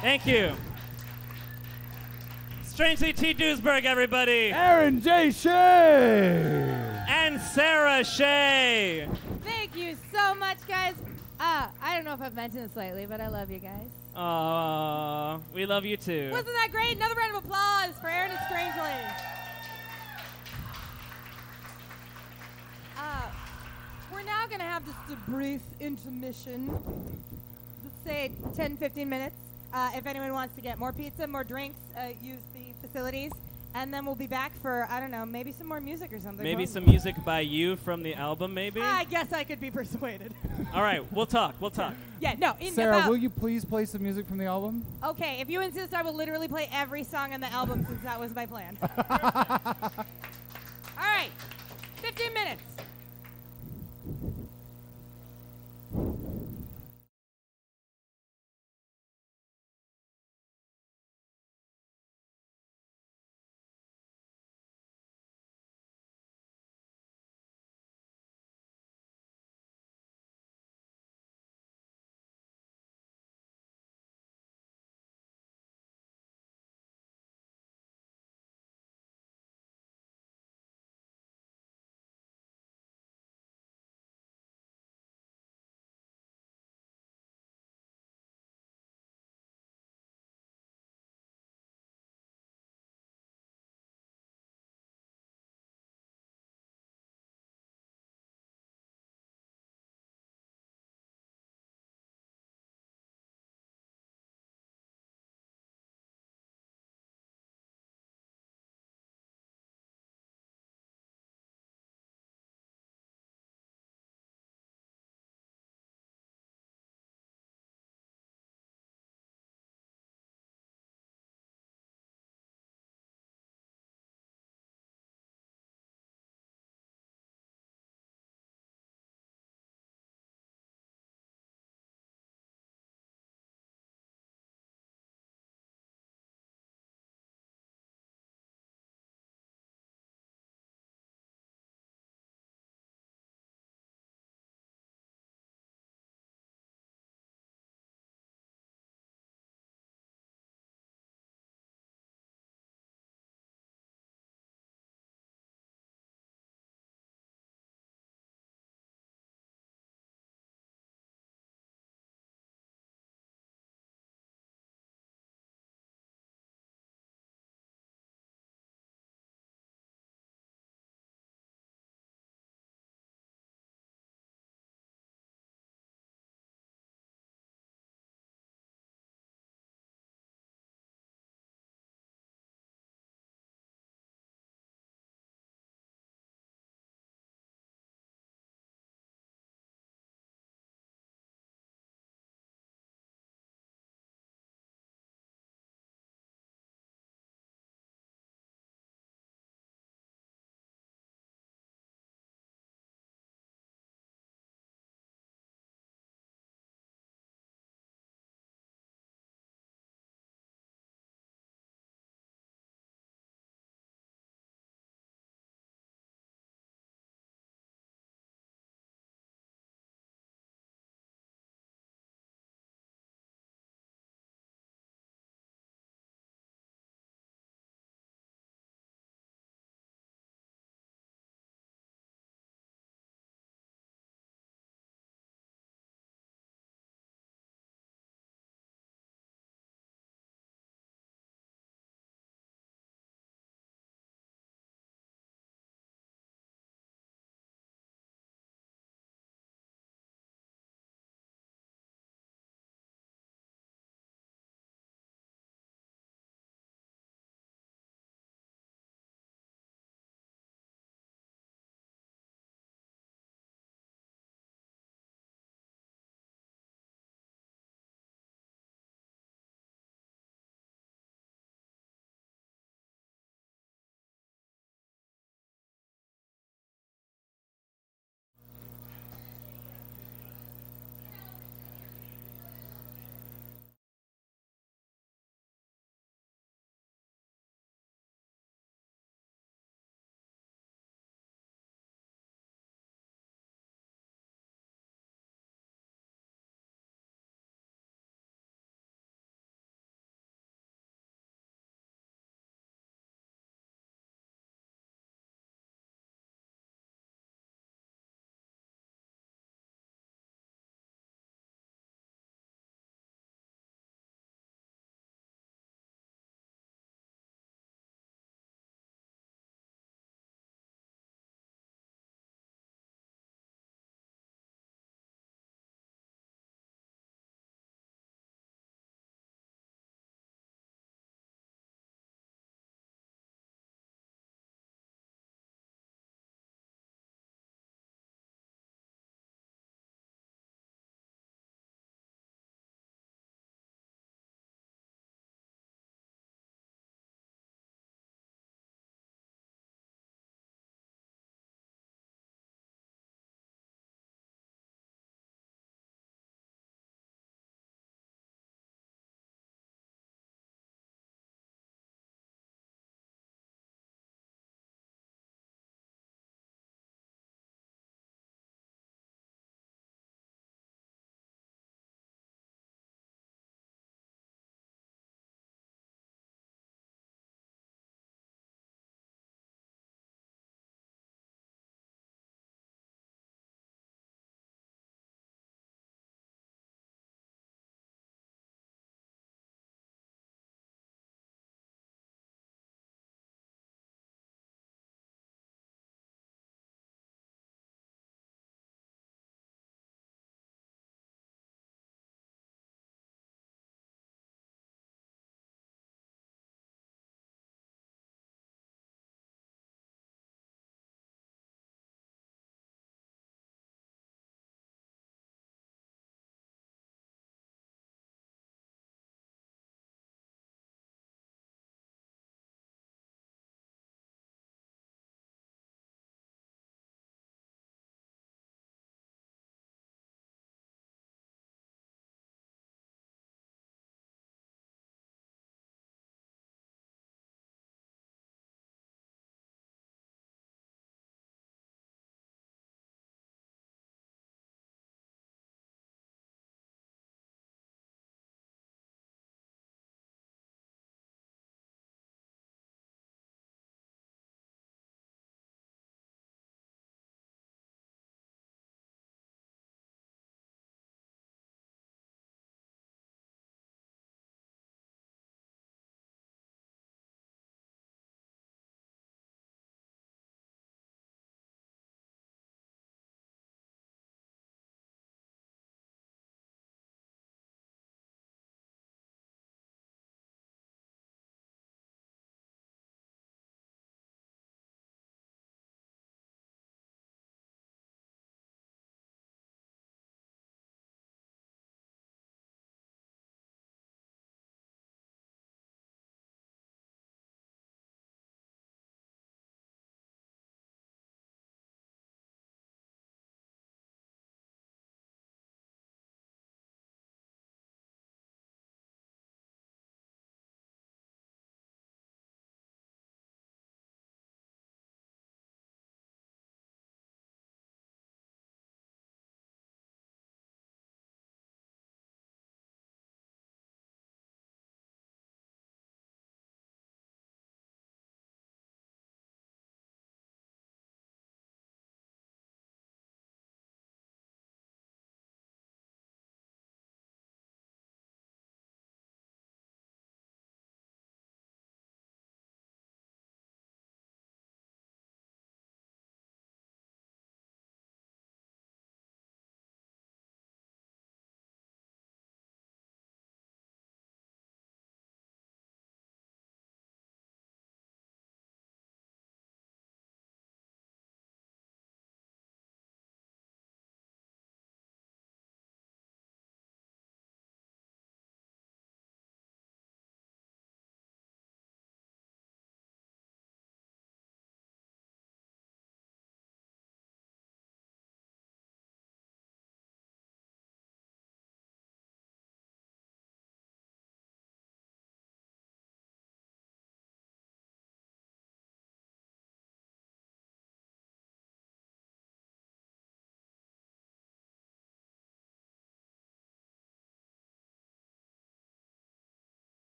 Thank you. Strangely T. Duesberg, everybody. Aaron J. Shay. And Sarah Shay. Thank you so much, guys. I don't know if I've mentioned this lately, but I love you guys. Aww, we love you too. Wasn't that great? Another round of applause for Aaron and Strangely. We're now going to have just a brief intermission. Let's say 10, 15 minutes. If anyone wants to get more pizza, more drinks, use the facilities. And then we'll be back for, I don't know, maybe some more music or something. Maybe some music by you from the album, maybe? I guess I could be persuaded. All right, we'll talk. Yeah, no. Sarah, will you please play some music from the album? Okay, if you insist, I will literally play every song on the album since that was my plan. All right, 15 minutes.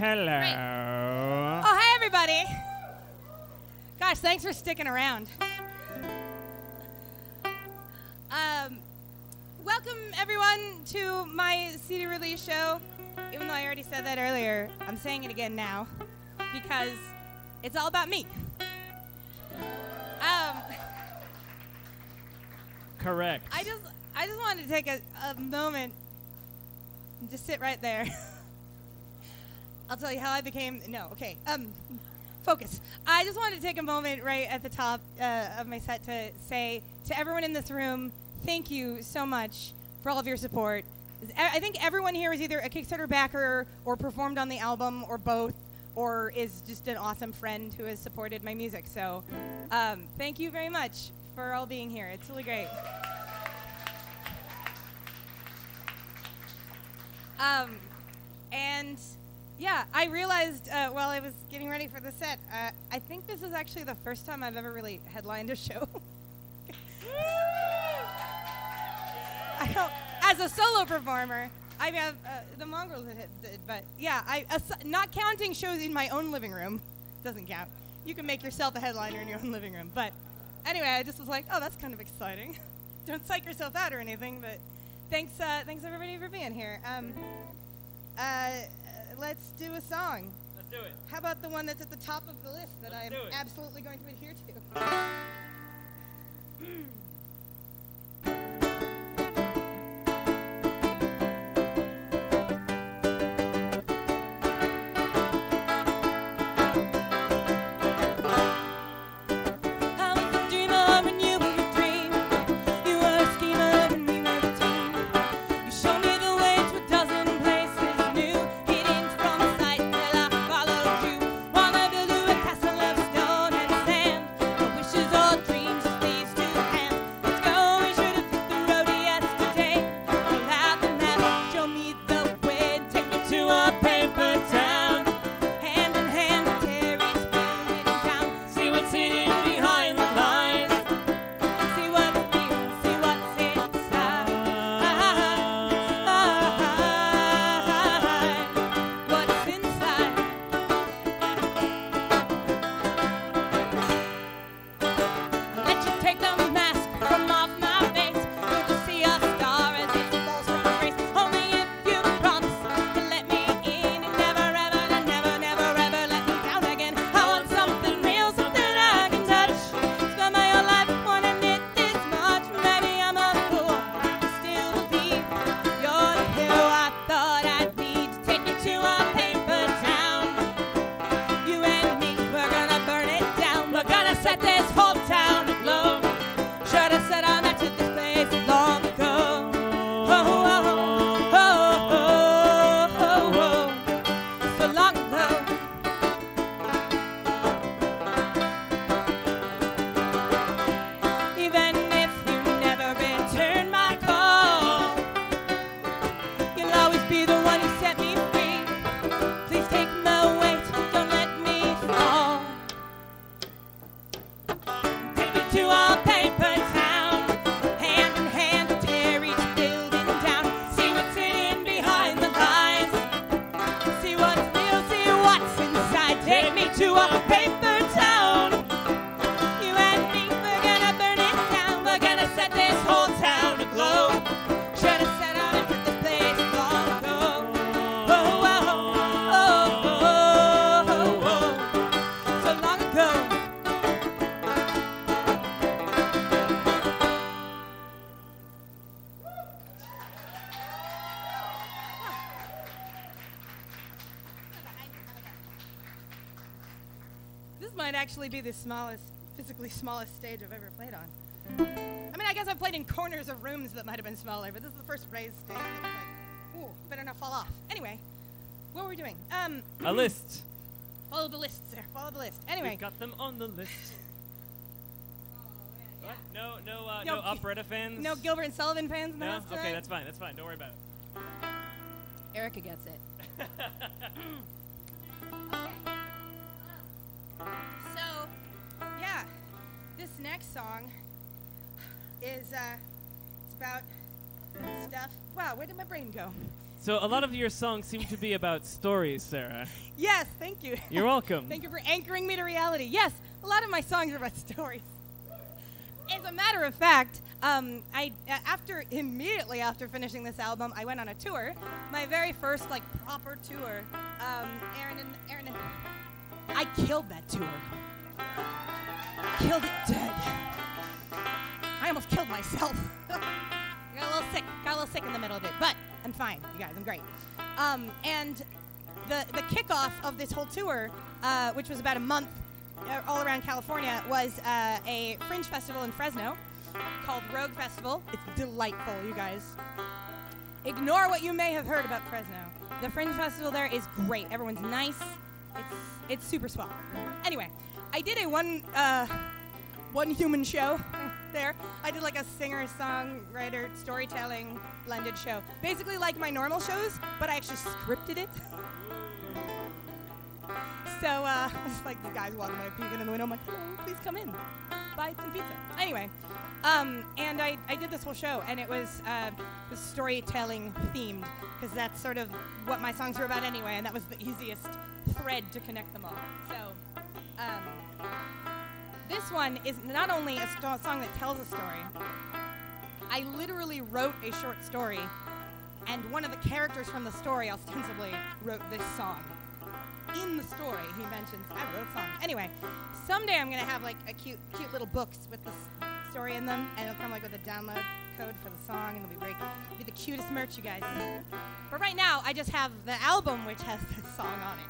Hello. Oh, hi, everybody. Gosh, thanks for sticking around. Welcome, everyone, to my CD release show. Even though I already said that earlier, I'm saying it again now because it's all about me. Correct. I just wanted to take a moment and just sit right there. I'll tell you how I became. No, okay. Focus. I just wanted to take a moment right at the top of my set to say to everyone in this room, thank you so much for all of your support. I think everyone here is either a Kickstarter backer or performed on the album or both, or is just an awesome friend who has supported my music. So thank you very much for all being here. It's really great. And yeah, I realized while I was getting ready for the set, I think this is actually the first time I've ever really headlined a show. I don't, as a solo performer, I have the Mongrels did, but yeah, not counting shows in my own living room, doesn't count. You can make yourself a headliner in your own living room, but anyway, I just was like, oh, that's kind of exciting. Don't psych yourself out or anything, but thanks everybody for being here. Let's do a song. Let's do it. How about the one that's at the top of the list that I'm absolutely going to adhere to? Be the physically smallest stage I've ever played on. I mean, I guess I've played in corners of rooms that might have been smaller, but this is the first raised stage that was like, ooh, better not fall off. Anyway, what were we doing? A list. Follow the list, sir. Follow the list. Anyway. We got them on the list. Yeah. What? No Operetta fans? No Gilbert and Sullivan fans? No? Okay, that's fine. That's fine. Don't worry about it. Erica gets it. So, yeah, this next song is it's about stuff. Wow, where did my brain go? So a lot of your songs seem to be about stories, Sarah. Yes, thank you. You're welcome. Thank you for anchoring me to reality. Yes, a lot of my songs are about stories. As a matter of fact, immediately after finishing this album, I went on a tour. My very first proper tour. Aaron and I killed that tour. Killed it dead. I almost killed myself. Got a little sick in the middle of it, but I'm fine, you guys. I'm great. And the kickoff of this whole tour, which was about a month all around California, was a fringe festival in Fresno called Rogue Festival. It's delightful, you guys. Ignore what you may have heard about Fresno. The fringe festival there is great. Everyone's nice. It's super swell. Anyway, I did a one human show there. I did a singer, songwriter, storytelling blended show. Basically like my normal shows, but I actually scripted it. So it's like the guys walking by peeking in the window. I'm like, hello, please come in. Buy some pizza. Anyway, and I did this whole show, and it was storytelling themed, because that's sort of what my songs were about anyway, and that was the easiest thread to connect them all. So this one is not only a song that tells a story. I literally wrote a short story, and one of the characters from the story ostensibly wrote this song. In the story, he mentions, I wrote a song. Anyway, someday I'm going to have a cute little books with the story in them, and it'll come with a download code for the song, and it'll be great. It'll be the cutest merch, you guys. But right now, I just have the album, which has this song on it.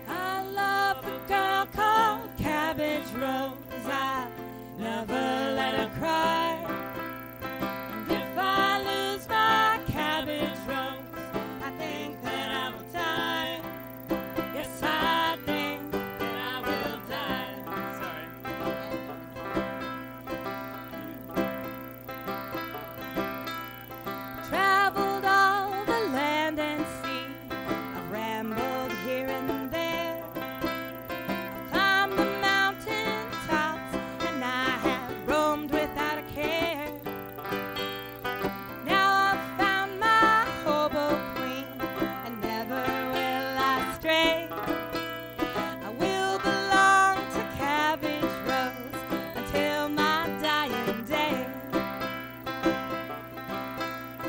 I love a girl called Cabbage Rose. I never let her cry. And if I lose my cabbage rose, I think that I will die. Yes, I think that I will die. Sorry. Traveled all the land and sea. I've rambled here and there. I've climbed the mountain tops, and I have roamed without a care. Now I've found my hobo queen, and never will I stray. I will belong to Cabbage Rose until my dying day.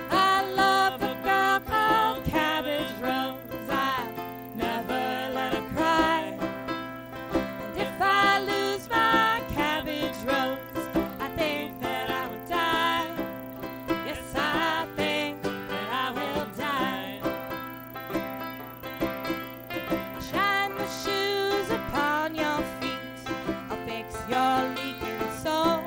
I love a girl called Cabbage Rose. I never let her cry. And if I lose my cabbage rose, I think that I would die. Yes, I think that I will die. I'll shine the shoes upon your feet. I'll fix your leaking soul.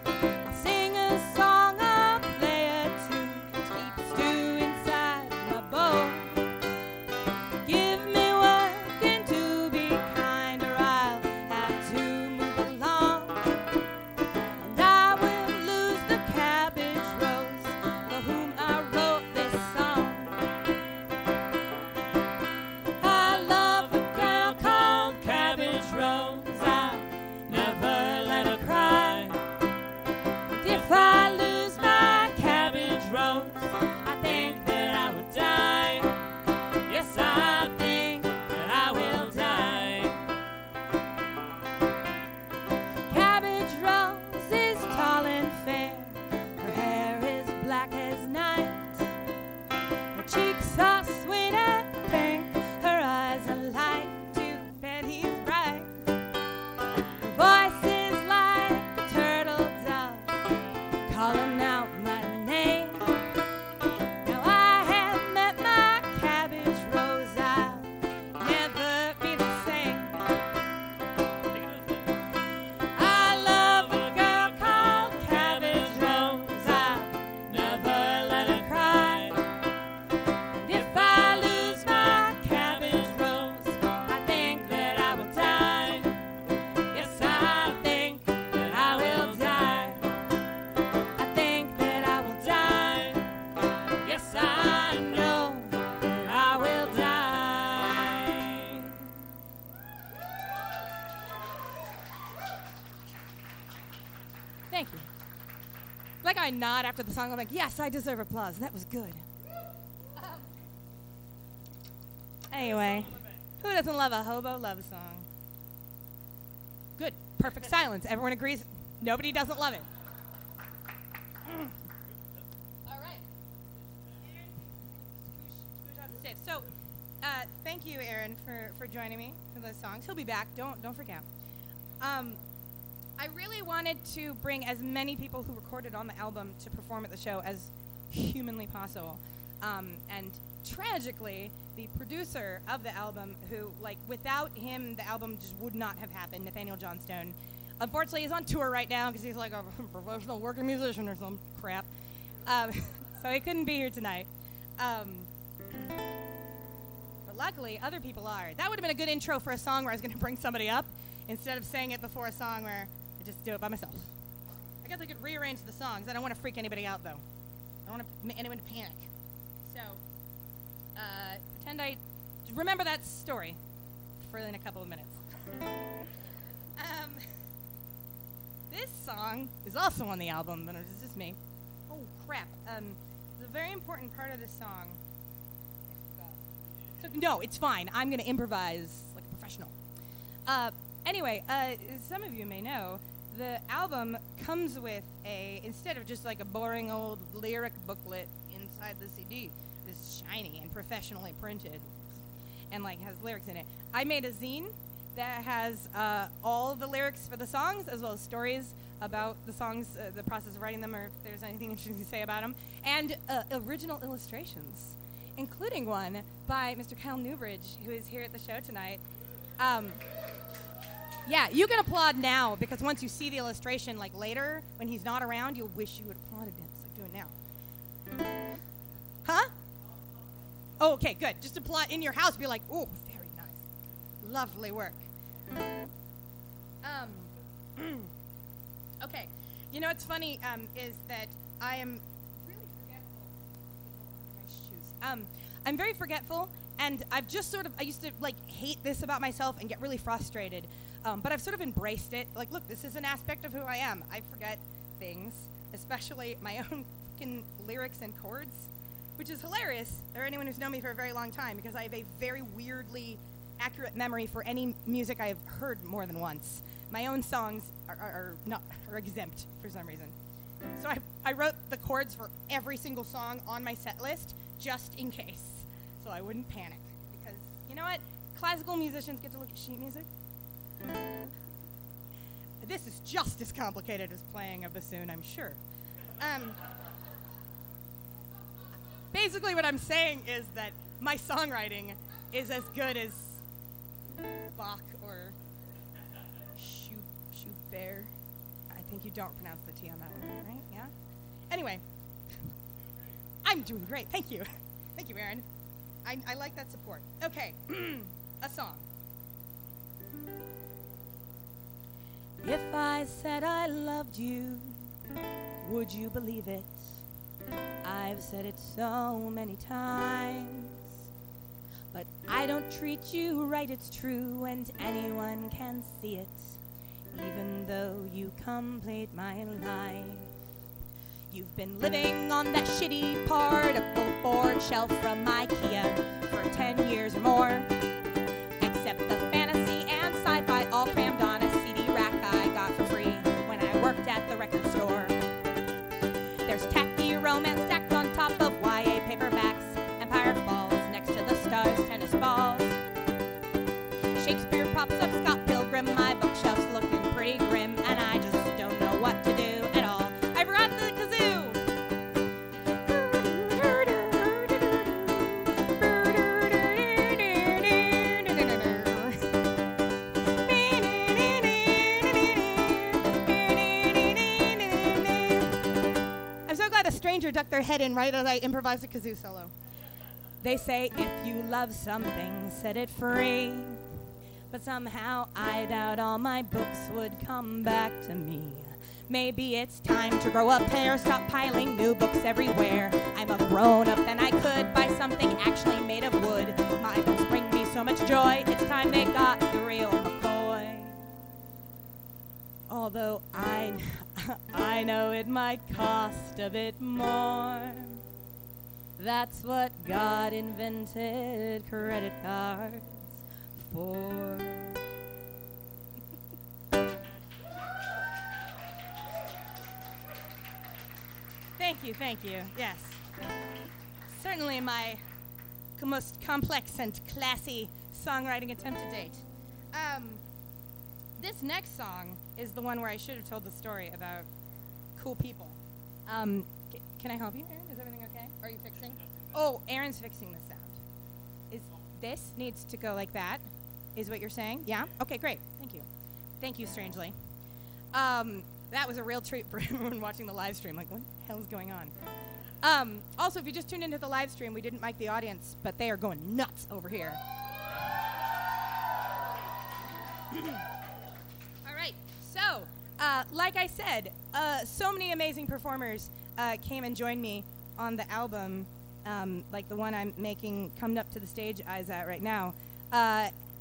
I'll sing a song, I'll play a tune to keep stew inside my bowl. Give me working to be kind, or I'll have to move along. And I will lose the cabbage rose for whom I wrote this song. I love a girl called Cabbage Rose. I never let her cry. And if I lose my cabbage rose, I think that I would die. Yes, I think that I will die. Cabbage Rose is tall and fair. Her hair is black as night. Her cheeks are sweet and pink. Her eyes are like two pennies bright. Her voice is like a turtle dove calling out my name. I nod after the song. I'm like, yes, I deserve applause. That was good. Anyway, who doesn't love a hobo love song? Good. Perfect silence. Everyone agrees. Nobody doesn't love it. All right. So, thank you, Aaron, for joining me for those songs. He'll be back. Don't forget. I really wanted to bring as many people who recorded on the album to perform at the show as humanly possible. And tragically, the producer of the album, who, like, without him, the album just would not have happened, Nathaniel Johnstone, unfortunately is on tour right now because he's like a professional working musician or some crap. So he couldn't be here tonight. But luckily, other people are. That would have been a good intro for a song where I was going to bring somebody up instead of saying it before a song where I just do it by myself. I guess I could rearrange the songs. I don't want to freak anybody out, though. I don't want anyone to panic. So, pretend I remember that story for in a couple of minutes. This song is also on the album, but it's just me. Oh, crap. The very important part of this song. So, no, it's fine. I'm going to improvise like a professional. Anyway, some of you may know, the album comes with instead of just like a boring old lyric booklet inside the CD, it's shiny and professionally printed and like has lyrics in it. I made a zine that has all the lyrics for the songs as well as stories about the songs, the process of writing them, or if there's anything interesting to say about them, and original illustrations, including one by Mr. Kyle Newbridge, who is here at the show tonight. Yeah, you can applaud now, because once you see the illustration, like later, when he's not around, you'll wish you had applauded him. So do it now. Huh? Oh, okay, good. Just applaud in your house. Be like, oh, very nice. Lovely work. Okay. You know what's funny is that I am really forgetful. Nice shoes. I'm very forgetful, and I've just sort of, I used to like hate this about myself and get really frustrated. But I've sort of embraced it. Like, look, this is an aspect of who I am. I forget things, especially my own fucking lyrics and chords, which is hilarious for anyone who's known me for a very long time, because I have a very weirdly accurate memory for any music I have heard more than once. My own songs are exempt for some reason. So I wrote the chords for every single song on my set list just in case, so I wouldn't panic. Because, you know what? Classical musicians get to look at sheet music. This is just as complicated as playing a bassoon, I'm sure. Basically what I'm saying is that my songwriting is as good as Bach or Schubert. I think you don't pronounce the T on that one, right? Yeah? Anyway, I'm doing great. Thank you. Thank you, Aaron. I like that support. Okay, a song. If I said I loved you, would you believe it? I've said it so many times. But I don't treat you right, it's true, and anyone can see it, even though you complete my life. You've been living on that shitty particle board shelf from IKEA for 10 years or more. Except the fantasy and sci-fi all crammed on a CD rack I got for free when I worked at the record store. There's tacky romance stacked on top of YA paperbacks, Empire Falls next to the Stars tennis balls. Shakespeare pops up Scott Pilgrim, my bookshelf's looking pretty grim, and I just don't know what to do at all. I forgot the kazoo! I'm so glad a stranger ducked their head in right as I improvised a kazoo solo. They say if you love something, set it free. But somehow I doubt all my books would come back to me. Maybe it's time to grow up or stop piling new books everywhere. I'm a grown-up and I could buy something actually made of wood. My books bring me so much joy, it's time they got the real McCoy. Although I I know it might cost a bit more. That's what God invented credit cards for. Thank you. Yes. Certainly my most complex and classy songwriting attempt to date. This next song is the one where I should have told the story about cool people. Can I help you, Aaron? Is everything okay? Are you fixing? Oh, Aaron's fixing the sound. This needs to go like that, is what you're saying? Yeah? Okay, great. Thank you. Thank you, Strangely. That was a real treat for everyone watching the live stream. Like, what the hell is going on? Also, if you just tuned into the live stream, we didn't mic the audience, but they are going nuts over here. All right. So, like I said, so many amazing performers came and joined me on the album, like the one I'm making coming up to the stage eyes at right now.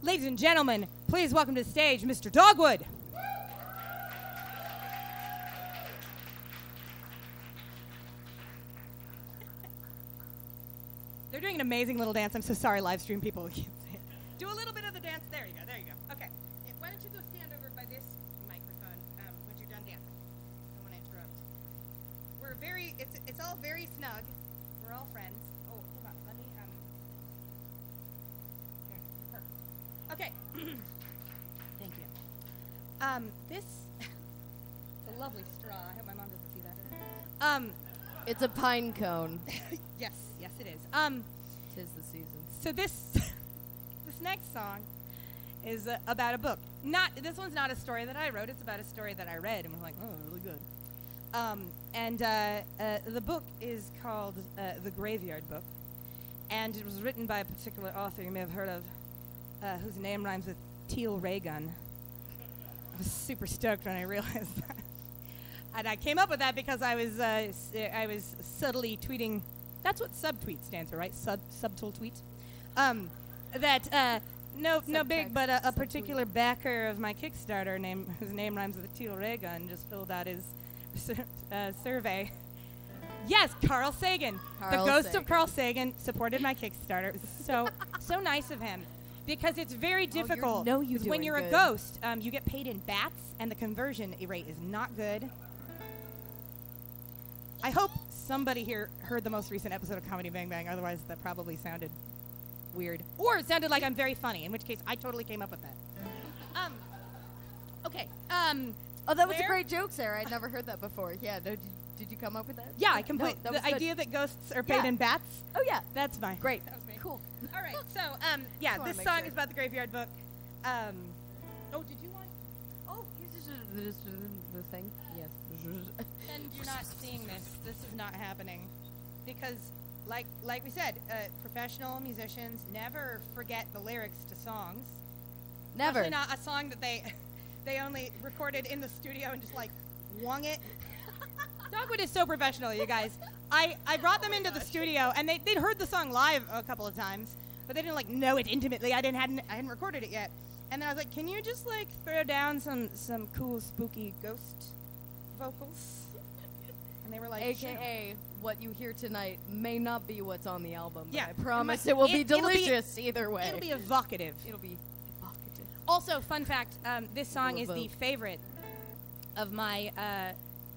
Ladies and gentlemen, please welcome to the stage Mr. Dogwood. They're doing an amazing little dance. I'm so sorry, live stream people. Do a little bit of the dance. There you go. There you go. Okay. Yeah, why don't you go stand over by this microphone when you're done dancing? I don't want to interrupt. We're very. It's all very snug. We're all friends. Oh, hold on. Let me. There. Perfect. Okay. Thank you. This. It's a lovely straw. I hope my mom doesn't see that. It's a pine cone. Yes, it is. 'Tis the season. So this next song is about a book. This one's not a story that I wrote. It's about a story that I read and was like, oh, really good. The book is called The Graveyard Book, and it was written by a particular author you may have heard of, whose name rhymes with Teal Ray Gun. I was super stoked when I realized that. And I came up with that because I was subtly tweeting. That's what subtweet stands for, right? Subtle tweet. No big, but a particular backer of my Kickstarter whose name rhymes with a teal ray gun just filled out his survey. Yes, Carl Sagan. The ghost of Carl Sagan supported my Kickstarter. It was so nice of him. Because it's very difficult. When you're a ghost, you get paid in bats, and the conversion rate is not good. I hope somebody here heard the most recent episode of Comedy Bang Bang, otherwise that probably sounded weird. Or it sounded like I'm very funny, in which case I totally came up with that. Okay. Oh, that was a great joke, Sarah. I'd never heard that before. Yeah, no, did you come up with that? Yeah, I completely. The idea that ghosts are paid in bats? Oh, yeah. That's mine. Great. That was me. Cool. All right, so, this song is about the Graveyard Book. Oh, did you want? Oh, here's just the thing. Yes. And you're not seeing this. This is not happening. Because, like we said, professional musicians never forget the lyrics to songs. Never. Especially not a song that they only recorded in the studio and just, like, wung it. Dogwood is so professional, you guys. I brought them into the studio, and they'd heard the song live a couple of times, but they didn't, like, know it intimately. I hadn't recorded it yet. And then I was like, can you just, like, throw down some cool, spooky ghost vocals? And they were like, AKA, sure. What you hear tonight may not be what's on the album. Yeah. But I promise it will be delicious either way. It'll be evocative. It'll be evocative. Also, fun fact, this song is the favorite of my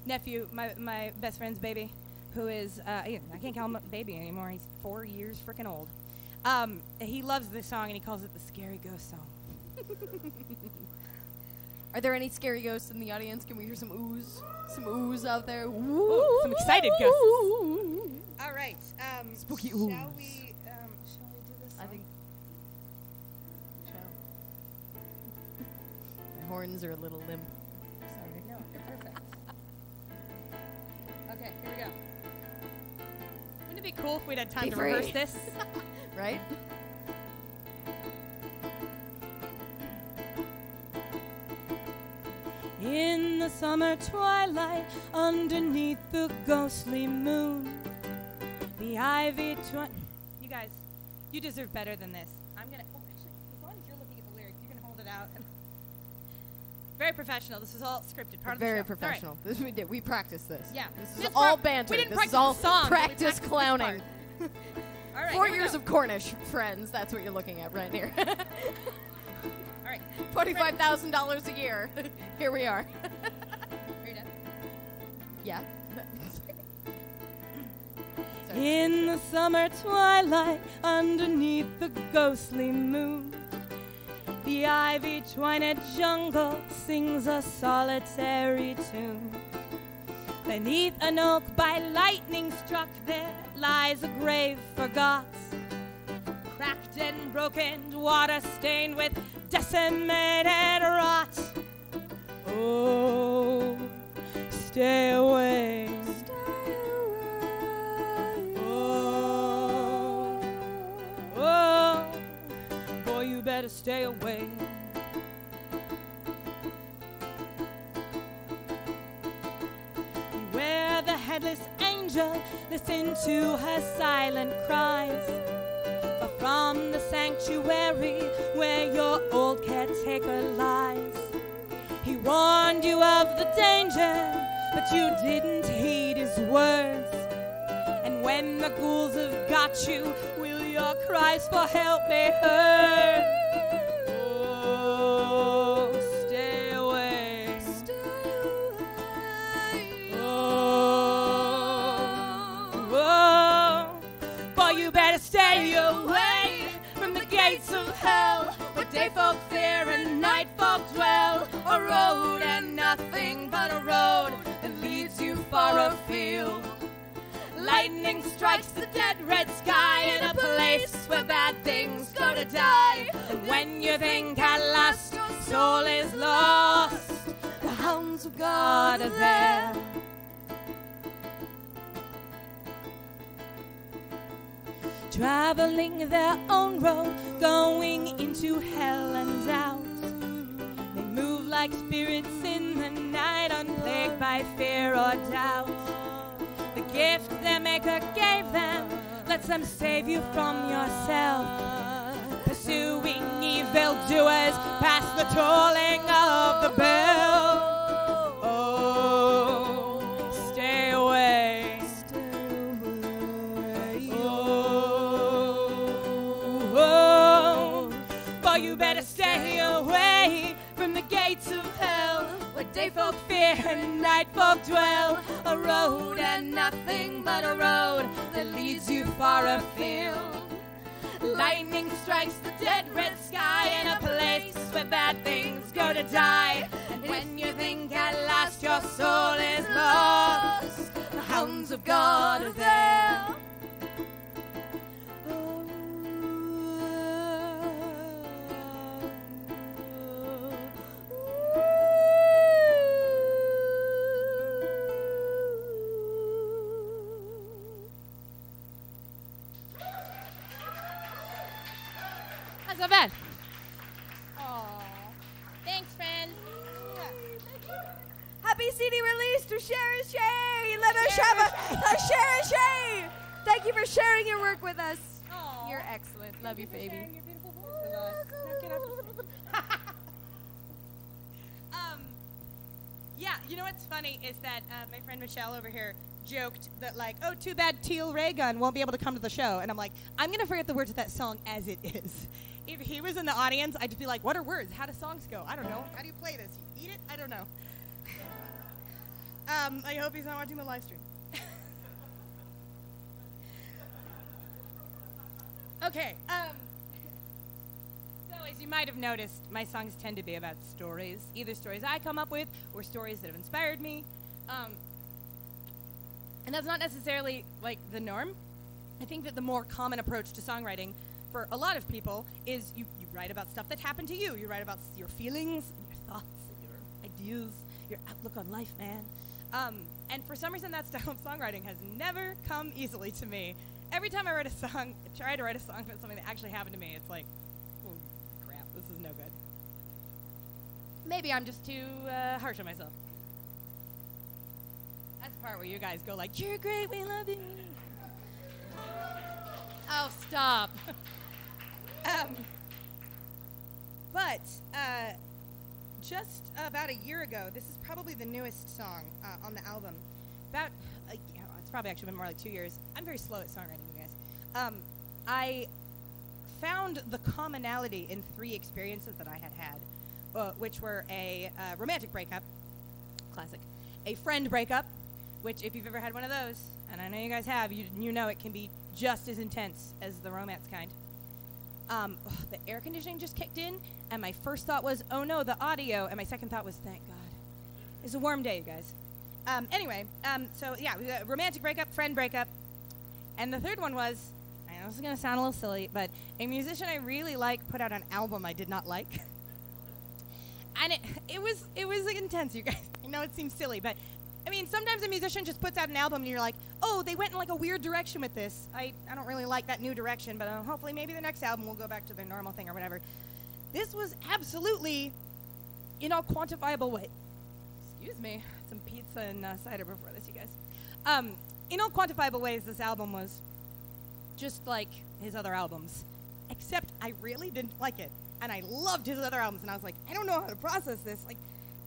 nephew, my best friend's baby, who is, I can't call him a baby anymore. He's 4 years freaking old. He loves this song, and he calls it the Scary Ghost Song. Are there any scary ghosts in the audience? Can we hear some oohs? Some oohs out there? Ooh, some excited ghosts. All right. Spooky Shall oohs. we do this song? I think. My horns are a little limp. Sorry. No, they're perfect. Okay, here we go. Wouldn't it be cool if we'd had time to rehearse this? Right? In the summer twilight, underneath the ghostly moon, the ivy You guys, you deserve better than this. I'm gonna. Oh, actually, as long as you're looking at the lyrics, you can hold it out. very professional. This is all scripted. Part Very of the show. professional. This we did. We practiced this. Yeah. This This is all part- banter. we didn't This practice is all the song, but we practice practiced this clowning. part. All right. 4 here we years go. of Cornish, friends. That's what you're looking at right here. All right. $25,000 a year. Here we are. Are you done? Yeah. In the summer twilight, underneath the ghostly moon, the ivy-twined jungle sings a solitary tune. Beneath an oak by lightning struck, there lies a grave forgot, cracked and broken, water-stained with decimated rot. Oh, stay away. Oh, boy, you better stay away. Beware the headless angel, listen to her silent cries. For from the sanctuary where your old caretaker lies, he warned you of the danger, but you didn't heed his words. And when the ghouls have got you, will your cries for help be heard? Oh, stay away. Oh, boy, you better stay away from the gates of hell, where day folk fear and night folk dwell. A road and nothing but a road that leads you far afield. Lightning strikes the dead red sky in a place where bad things go to die. And when you think at last your soul is lost, the hounds of God are there. Traveling their own road, going into hell and out. They move like spirits in the night, unplagued by fear or doubt. The gift their maker gave them lets them save you from yourself. Pursuing evildoers past the tolling of the bell. Oh, stay away. Oh, boy, you better stay away from the gates of hell, where day folk fear and night folk dwell. A road and nothing but a road that leads you far afield. Lightning strikes the dead red sky in a place where bad things go to die. And when you think at last your soul is lost, the hounds of God are there. That's not bad. Aww. Thanks, friend. Happy CD release to Shay and Shay. Let us have a Shay and Shay. Thank you for sharing your work with us. Aww. You're excellent. Love you, baby. Sharing your beautiful voice with us. Now get up. Yeah, you know what's funny is that my friend Michelle over here joked that, like, oh, too bad Teal Raygun won't be able to come to the show. And I'm like, I'm going to forget the words of that song as it is. If he was in the audience, I'd just be like, what are words? How do songs go? I don't know. How do you play this? You eat it? I don't know. I hope he's not watching the live stream. Okay. So as you might have noticed, my songs tend to be about stories, either stories I come up with or stories that have inspired me. And that's not necessarily like the norm. I think that the more common approach to songwriting for a lot of people is you write about stuff that happened to you. You write about your feelings, your thoughts, your ideas, your outlook on life, man. And for some reason, that style of songwriting has never come easily to me. Every time I write a song, try to write a song about something that actually happened to me, it's like, oh, crap, this is no good. Maybe I'm just too harsh on myself. That's the part where you guys go like, you're great, we love you. Oh, stop. But just about a year ago, this is probably the newest song on the album. It's probably actually been more like 2 years. I'm very slow at songwriting, you guys. I found the commonality in 3 experiences that I had, which were a romantic breakup, classic, a friend breakup, which if you've ever had one of those, and I know you guys have, you know it can be just as intense as the romance kind. The air conditioning just kicked in, and my first thought was, oh no, the audio, and my second thought was, thank God. It's a warm day, you guys. So yeah, we got romantic breakup, friend breakup, and the third one was, I know this is going to sound a little silly, but a musician I really like put out an album I did not like. And it was like intense, you guys. I know it seems silly, but I mean, sometimes a musician just puts out an album and you're like, oh, they went in like a weird direction with this. I don't really like that new direction, but hopefully maybe the next album will go back to their normal thing or whatever. This was absolutely, in all quantifiable way. Excuse me, some pizza and cider before this, you guys. In all quantifiable ways, this album was just like his other albums, except I really didn't like it. And I loved his other albums, and I was like, I don't know how to process this. Like,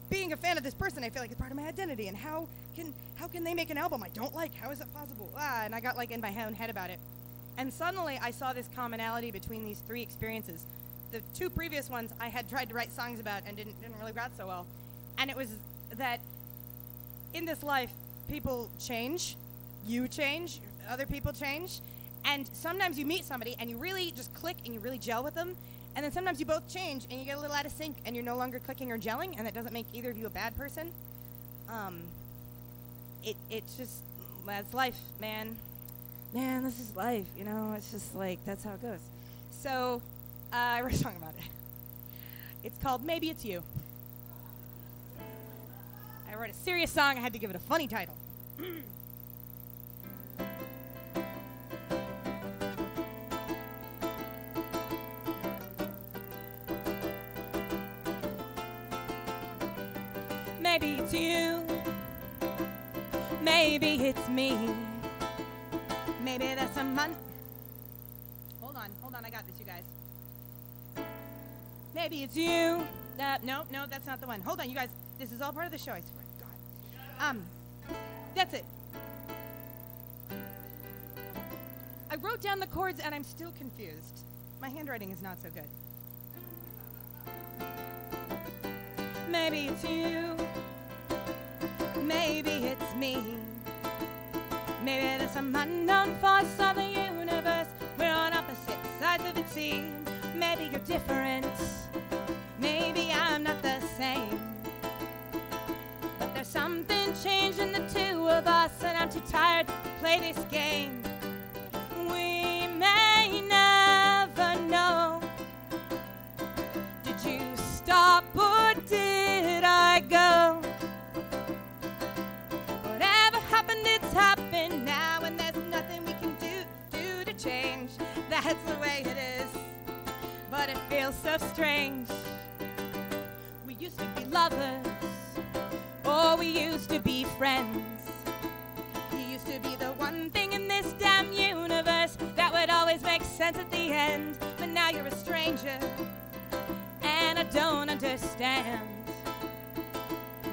being a fan of this person, I feel like it's part of my identity, and how can they make an album I don't like? How is that possible? And I got like in my own head about it. And suddenly I saw this commonality between these 3 experiences. The 2 previous ones I had tried to write songs about and didn't really grab so well. And it was that in this life, people change, you change, other people change, and sometimes you meet somebody and you really just click and you really gel with them. And then sometimes you both change and you get a little out of sync and you're no longer clicking or gelling, and that doesn't make either of you a bad person. It's just, that's life, man. Man, this is life, you know? It's just like, that's how it goes. So, I wrote a song about it. It's called Maybe It's You. I wrote a serious song, I had to give it a funny title. Maybe it's you, maybe it's me, maybe there's some Hold on, I got this, you guys. Maybe it's you. No, that's not the one. Hold on, you guys. This is all part of the show, I swear to God. That's it. I wrote down the chords and I'm still confused. My handwriting is not so good. Maybe it's you, maybe it's me, maybe there's some unknown force of the universe. We're on opposite sides of it seems. Maybe you're different, maybe I'm not the same, but there's something changing the 2 of us, and I'm too tired to play this game. We may never know. Did you stop or did I go? Whatever happened, it's happened now, and there's nothing we can do to change. That's the way it is, but it feels so strange. We used to be lovers, or we used to be friends. You used to be the one thing in this damn universe that would always make sense at the end, but now you're a stranger, and I don't understand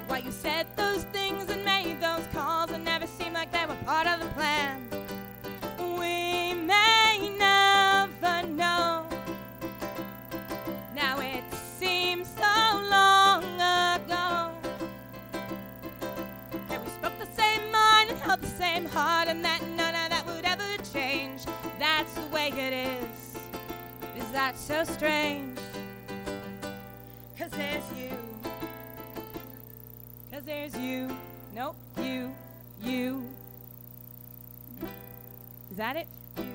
why you said those things and made those calls and never seemed like they were part of the plan. We may never know. Now it seems so long ago that we spoke the same mind and held the same heart, and that none of that would ever change. That's the way it is. Is that so strange? 'Cause there's you. 'Cause there's you. Nope, you. Is that it? You.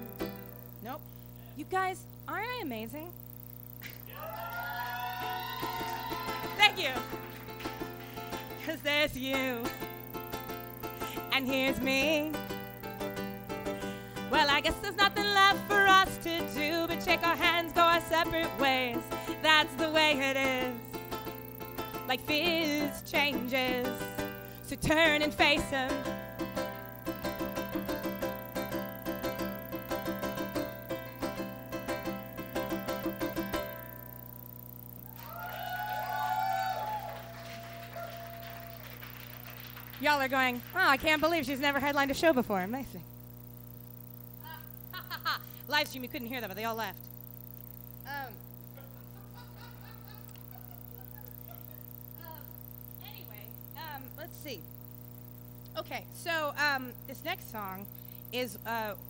Nope. You guys, aren't I amazing? Thank you. 'Cause there's you. And here's me. Well, I guess there's nothing left for us to do but shake our hands, go our separate ways. That's the way it is. Like fears changes, so turn and face them. Y'all are going, oh, I can't believe she's never headlined a show before. Amazing. Live stream, you couldn't hear that, but they all left. Let's see. Okay, so this next song is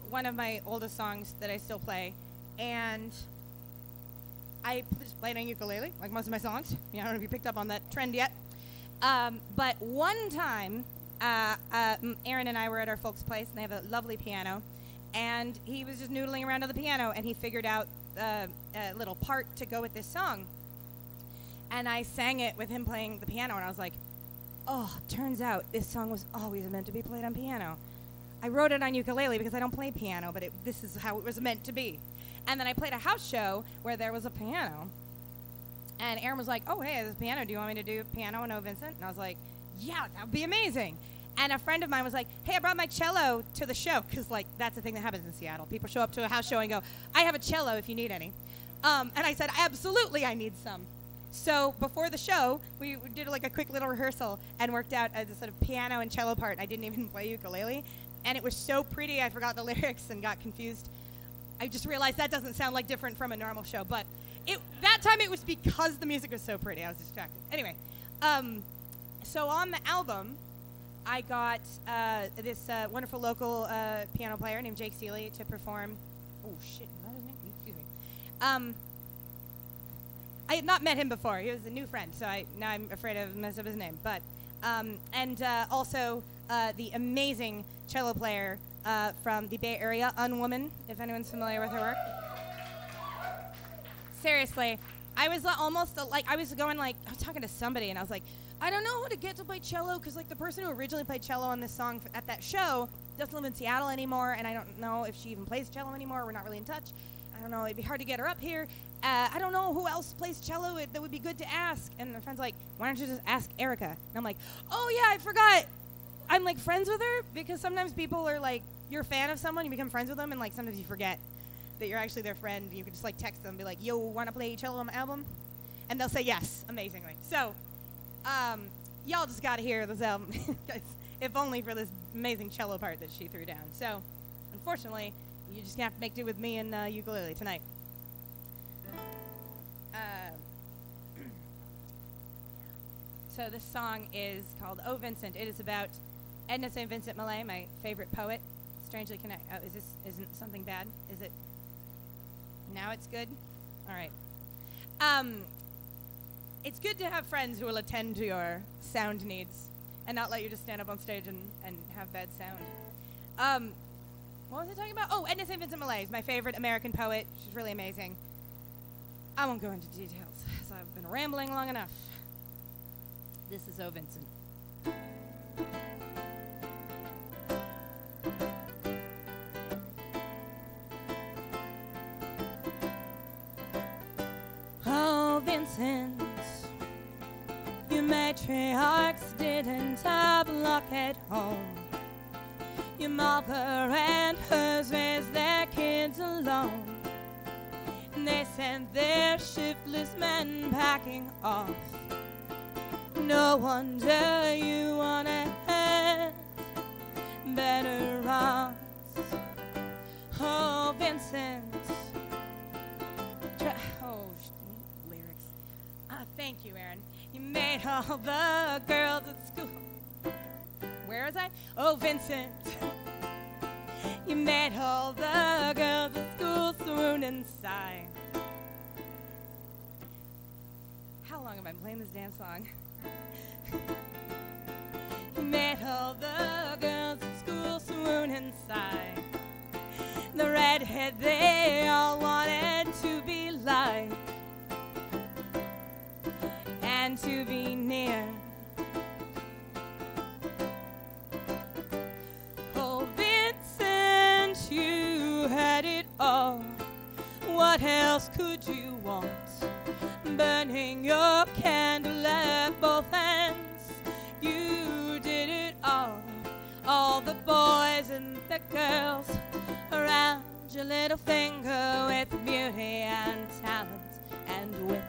one of my oldest songs that I still play, and I just play it on ukulele, like most of my songs. I don't know if you picked up on that trend yet. But one time, Aaron and I were at our folks' place, and they have a lovely piano, and he was just noodling around on the piano, and he figured out a little part to go with this song. And I sang it with him playing the piano, and I was like, oh, turns out this song was always meant to be played on piano. I wrote it on ukulele because I don't play piano, but this is how it was meant to be. And then I played a house show where there was a piano. And Aaron was like, oh, hey, there's a piano. Do you want me to do piano and O Vincent? And I was like, yeah, that would be amazing. And a friend of mine was like, hey, I brought my cello to the show. Because, like, that's the thing that happens in Seattle. People show up to a house show and go, I have a cello if you need any. And I said, absolutely, I need some. So before the show, we did like a quick little rehearsal and worked out a sort of piano and cello part. I didn't even play ukulele. And it was so pretty, I forgot the lyrics and got confused. I just realized that doesn't sound like different from a normal show. But that time it was because the music was so pretty. I was distracted. Anyway, so on the album, I got this wonderful local piano player named Jake Seeley to perform. Oh, shit. What is his name? Excuse me. I had not met him before. He was a new friend, so now I'm afraid of mess up his name. But and also the amazing cello player from the Bay Area, Unwoman, if anyone's familiar with her work. Seriously, I was almost like I was talking to somebody, and I was like, I don't know who to get to play cello because like the person who originally played cello on this song at that show doesn't live in Seattle anymore, and I don't know if she even plays cello anymore. We're not really in touch. I don't know. It'd be hard to get her up here. I don't know who else plays cello that would be good to ask. And my friend's like, why don't you just ask Erica? And I'm like, oh, yeah, I forgot. I'm, like, friends with her because sometimes people are, like, you're a fan of someone, you become friends with them, and, like, sometimes you forget that you're actually their friend. And you can just, like, text them and be like, yo, want to play cello on my album? And they'll say yes, amazingly. So y'all just got to hear this album, if only for this amazing cello part that she threw down. So, unfortunately, you just have to make do with me and ukulele tonight. So this song is called Oh Vincent. It is about Edna St. Vincent Millay, my favorite poet. Strangely connected. Oh, isn't something bad? Is it? Now it's good? All right. It's good to have friends who will attend to your sound needs and not let you just stand up on stage and have bad sound. What was I talking about? Oh, Edna St. Vincent Millay is my favorite American poet. She's really amazing. I won't go into details, as I've been rambling long enough. This is O Vincent. Oh, Vincent, your matriarchs didn't have luck at home. Your mother and hers raised their kids alone. And they sent their shiftless men packing off. No wonder you wanna have better odds. Oh, Vincent. Lyrics. Thank you, Aaron. You made all the girls at school. Where was I? Oh, Vincent. You made all the girls at school swoon and sigh. How long have I been playing this damn song? You made all the girls at school swoon and sigh. The redhead they all wanted to be like and to be near. Oh, Vincent, you had it all. What else could you want? Burning your candle at both ends. You did it all. All the boys and the girls around your little finger with beauty and talent and wit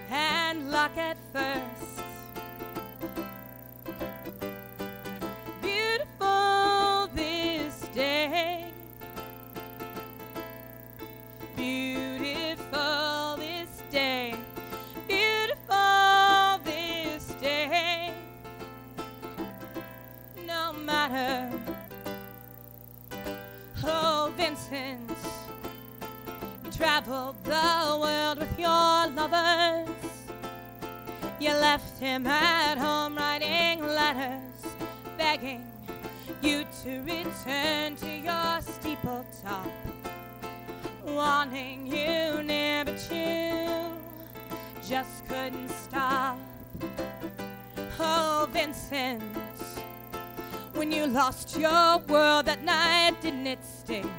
and luck at first. beautiful this day, beautiful this day. No matter, oh Vincent, you traveled the world with your lovers. You left him at home writing letters, begging you to return to your steeple top, wanting you near, but you just couldn't stop. Oh Vincent, when you lost your world that night, didn't it sting?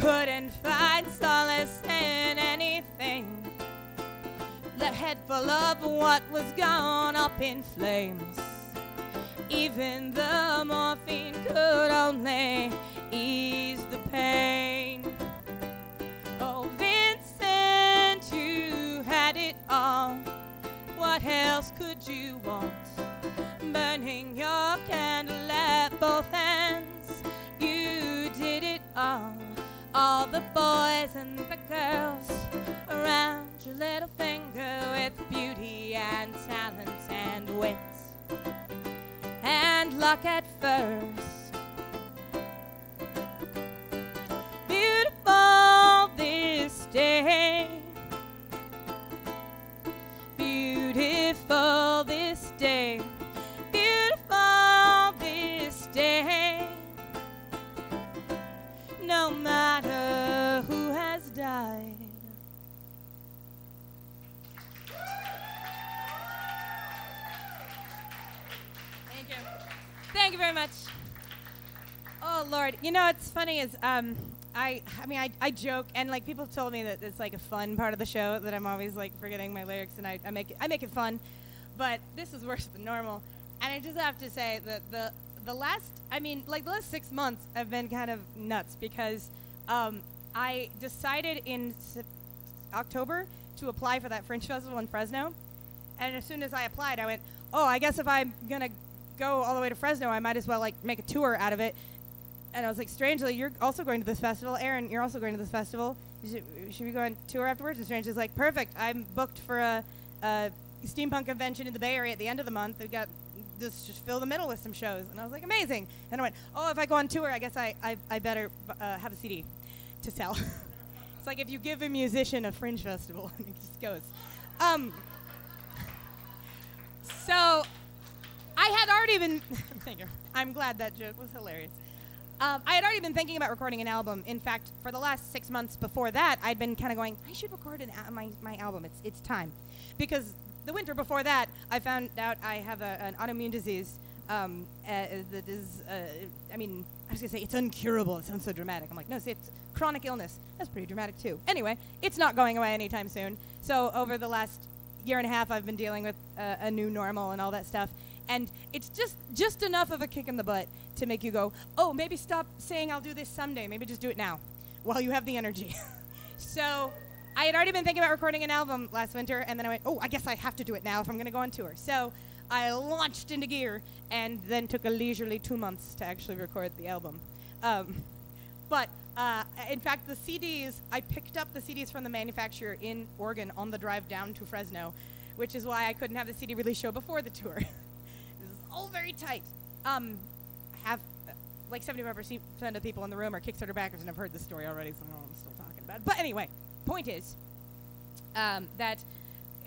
Couldn't find solace in anything. The head full of what was gone up in flames. Even the morphine could only ease the pain. Oh Vincent, you had it all. What else could you want? Burning your candle at both ends. You did it all. All the boys and the girls around your little finger, with beauty and talent and wit and luck at first. Beautiful this day, beautiful this day, beautiful this day. No matter who has died. Thank you. Thank you very much. Oh Lord, you know what's funny is I joke, and like people told me that it's like a fun part of the show, that I'm always like forgetting my lyrics, and I make it fun, but this is worse than normal. And I just have to say that the last 6 months have been kind of nuts, because I decided in October to apply for that Fringe Festival in Fresno, and as soon as I applied, I went, oh, I guess if I'm gonna go all the way to Fresno, I might as well like make a tour out of it. And I was like, strangely, you're also going to this festival. Aaron, you're also going to this festival. Should we go on tour afterwards? And Strangely's like, perfect. I'm booked for a steampunk convention in the Bay Area at the end of the month. We've got just fill the middle with some shows. And I was like, amazing. And I went, oh, if I go on tour, I guess I better have a CD to sell. It's like if you give a musician a Fringe festival, and it just goes. So I had already been, thank you. I'm glad that joke was hilarious. I had already been thinking about recording an album. In fact, for the last 6 months before that, I'd been kind of going, I should record my album. It's time. Because the winter before that, I found out I have an autoimmune disease that is, I was going to say it's uncurable. It sounds so dramatic. I'm like, no, see, it's chronic illness. That's pretty dramatic, too. Anyway, it's not going away anytime soon. So over the last year and a half, I've been dealing with a new normal and all that stuff. And it's just enough of a kick in the butt to make you go, oh, maybe stop saying I'll do this someday. Maybe just do it now while you have the energy. So I had already been thinking about recording an album last winter, and then I went, oh, I guess I have to do it now if I'm going to go on tour. So I launched into gear and then took a leisurely 2 months to actually record the album. But in fact, the CDs, I picked up the CDs from the manufacturer in Oregon on the drive down to Fresno, which is why I couldn't have the CD release show before the tour. All very tight. I have like 75% of the people in the room are Kickstarter backers and have heard this story already, so I don't know what I'm still talking about. But anyway, point is that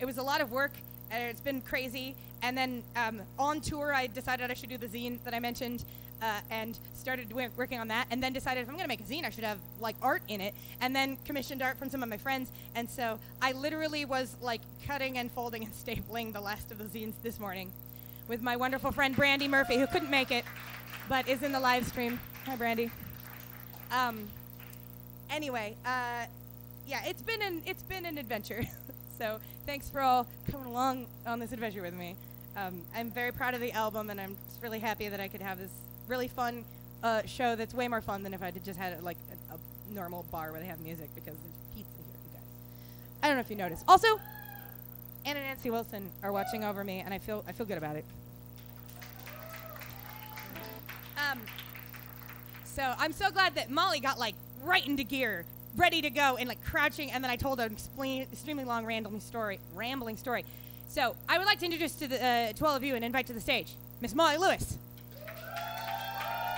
it was a lot of work, and it's been crazy. And then on tour, I decided I should do the zine that I mentioned, and started working on that. And then decided if I'm going to make a zine, I should have like art in it. And then commissioned art from some of my friends. And so I literally was like cutting and folding and stapling the last of the zines this morning, with my wonderful friend Brandy Murphy, who couldn't make it, but is in the live stream. Hi, Brandy. Anyway, yeah, it's been an adventure. So thanks for all coming along on this adventure with me. I'm very proud of the album, and I'm just really happy that I could have this really fun show that's way more fun than if I just had like a normal bar where they have music, because there's pizza here, you guys. I don't know if you noticed. Also, Ann and Nancy Wilson are watching over me, and I feel good about it. So I'm so glad that Molly got like right into gear ready to go and like crouching, and then I told an extremely long rambling story. So I would like to introduce to all of you and invite to the stage Miss Molly Lewis.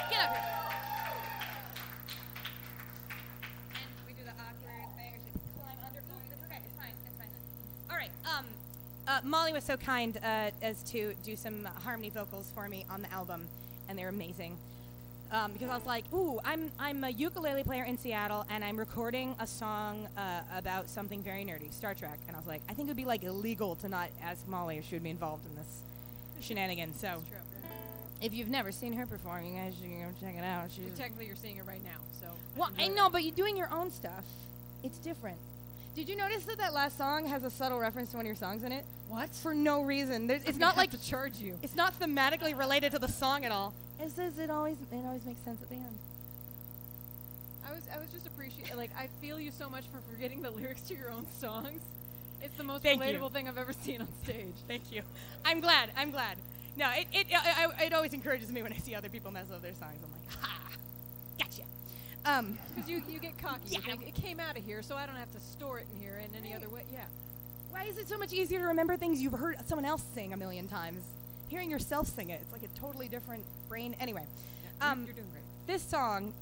Get up here. And we do the awkward thing. Or should climb under. No, it's okay. It's fine. It's fine. All right. Molly was so kind as to do some harmony vocals for me on the album, and they're amazing. Because I was like, ooh, I'm a ukulele player in Seattle, and I'm recording a song about something very nerdy, Star Trek. And I was like, I think it would be like illegal to not ask Molly if she would be involved in this shenanigans. So, if you've never seen her perform, you guys should go check it out. Technically, you're seeing her right now, so. Well, I know, but you're doing your own stuff. It's different. Did you notice that that last song has a subtle reference to one of your songs in it? What? For no reason. It's not like to charge you. It's not thematically related to the song at all. It says it always makes sense at the end. I was just appreciating, like, I feel you so much for forgetting the lyrics to your own songs. It's the most relatable thing I've ever seen on stage. Thank you. I'm glad. No, it always encourages me when I see other people mess up their songs. I'm like, ha, gotcha. Because you get cocky. Yeah. You think, it came out of here, so I don't have to store it in here in any other way. Yeah. Why is it so much easier to remember things you've heard someone else sing a million times? Hearing yourself sing it, it's like a totally different brain. Anyway, Yeah, you're doing great. this song,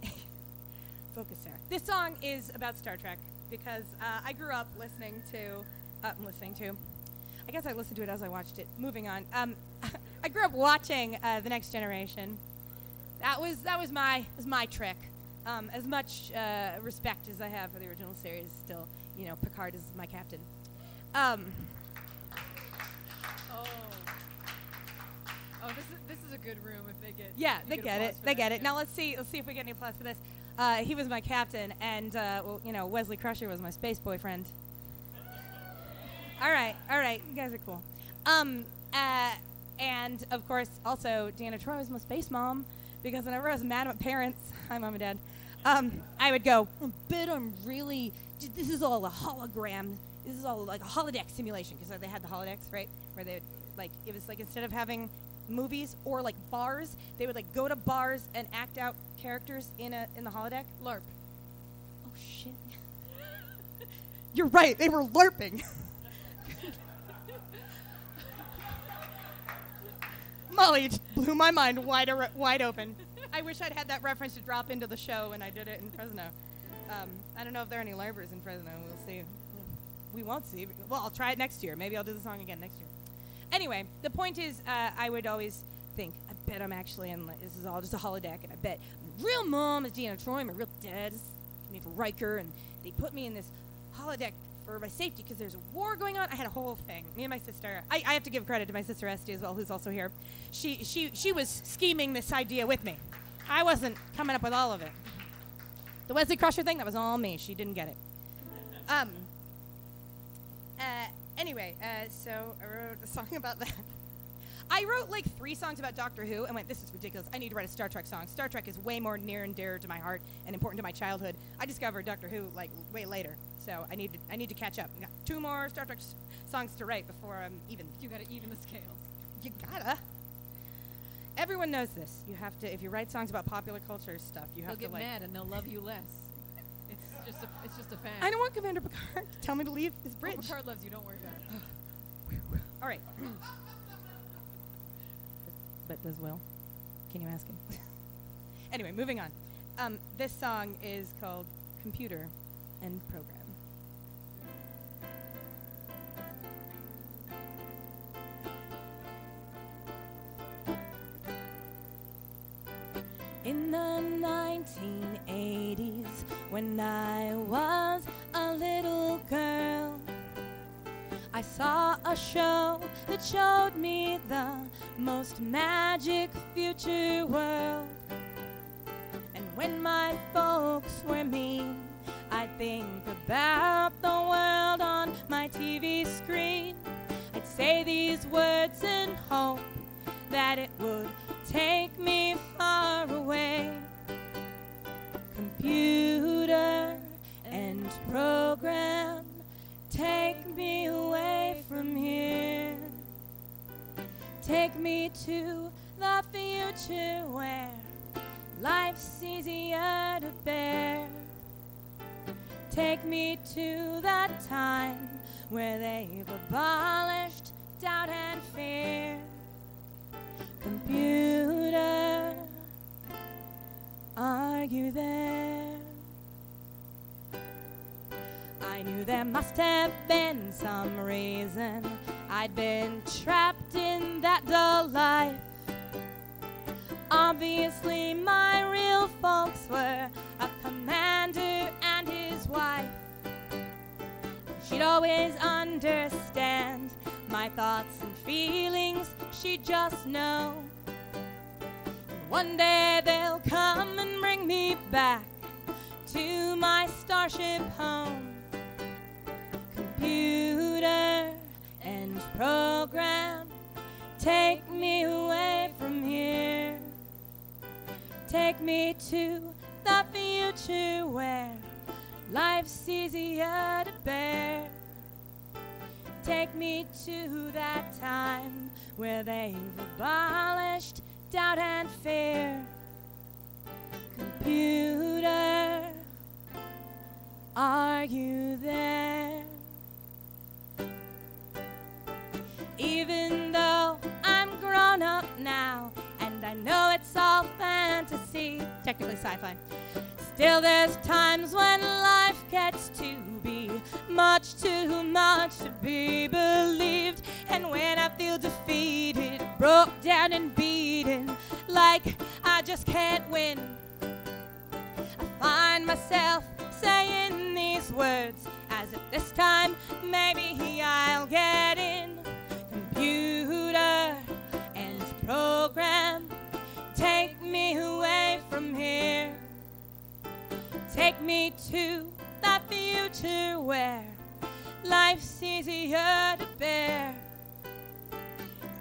focus there. This song is about Star Trek because I grew up listening to. I guess I listened to it as I watched it. Moving on. I grew up watching The Next Generation. That was my trick. As much respect as I have for the original series, still, Picard is my captain. This is a good room if they get. Yeah, you they get applause it. for They that, get it. yeah. Now let's see if we get any applause for this. He was my captain, and Wesley Crusher was my space boyfriend. All right, you guys are cool. And of course, also Deanna Troy was my space mom, because whenever I was mad at my parents, hi mom and dad, I would go, but I'm really. This is all a hologram. This is all like a holodeck simulation, because they had the holodecks, right? Where they it was like instead of having movies or like bars, they would like go to bars and act out characters in the holodeck. LARP. Oh shit! You're right. They were LARPing. Molly just blew my mind wide open. I wish I'd had that reference to drop into the show when I did it in Fresno. I don't know if there are any LARPers in Fresno. We'll see. We won't see. Well, I'll try it next year. Maybe I'll do the song again next year. Anyway, the point is, I would always think, I bet I'm actually in, this is all just a holodeck, and I bet my real mom is Deanna Troy, my real dad is Riker, and they put me in this holodeck for my safety because there's a war going on. I had a whole thing. Me and my sister, I have to give credit to my sister Esty as well, who's also here. She was scheming this idea with me. I wasn't coming up with all of it. The Wesley Crusher thing, that was all me. She didn't get it. Anyway, so I wrote a song about that. I wrote like 3 songs about Doctor Who and went, this is ridiculous. I need to write a Star Trek song. Star Trek is way more near and dear to my heart and important to my childhood. I discovered Doctor Who like way later, so I need to catch up. I got 2 more Star Trek songs to write before I'm even. You got to even the scales. You gotta. Everyone knows this. You have to, if you write songs about popular culture stuff, you have They'll to get mad and they'll love you less. It's just a fact. I don't want Commander Picard to tell me to leave his bridge. Oh, Picard loves you. Don't worry about it. All right. But does Will? Can you ask him? Anyway, moving on. This song is called Computer and Program. In the 1980s, when I was a little girl, I saw a show that showed me the most magic future world. And when my folks were mean, I'd think about the world on my TV screen. I'd say these words and hope that it would take me far away. Computer and program, take me away from here. Take me to the future where life's easier to bear. Take me to that time where they've abolished doubt and fear. Computer, are you there? I knew there must have been some reason I'd been trapped in that dull life. Obviously my real folks were a commander and his wife. She'd always understand my thoughts and feelings, she'd just know. And one day they'll come and bring me back to my starship home. Computer and program, take me away from here. Take me to the future where life's easier to bear. Take me to that time where they've abolished doubt and fear. Computer, are you there? Even though I'm grown up now and I know it's all fantasy, technically sci-fi, still there's times when life gets to be much too much to be believed. And when I feel defeated, broke down and beaten, like I just can't win, I find myself saying these words as if this time maybe I'll get in. Computer and program, take me away from here. Take me to the future where life's easier to bear.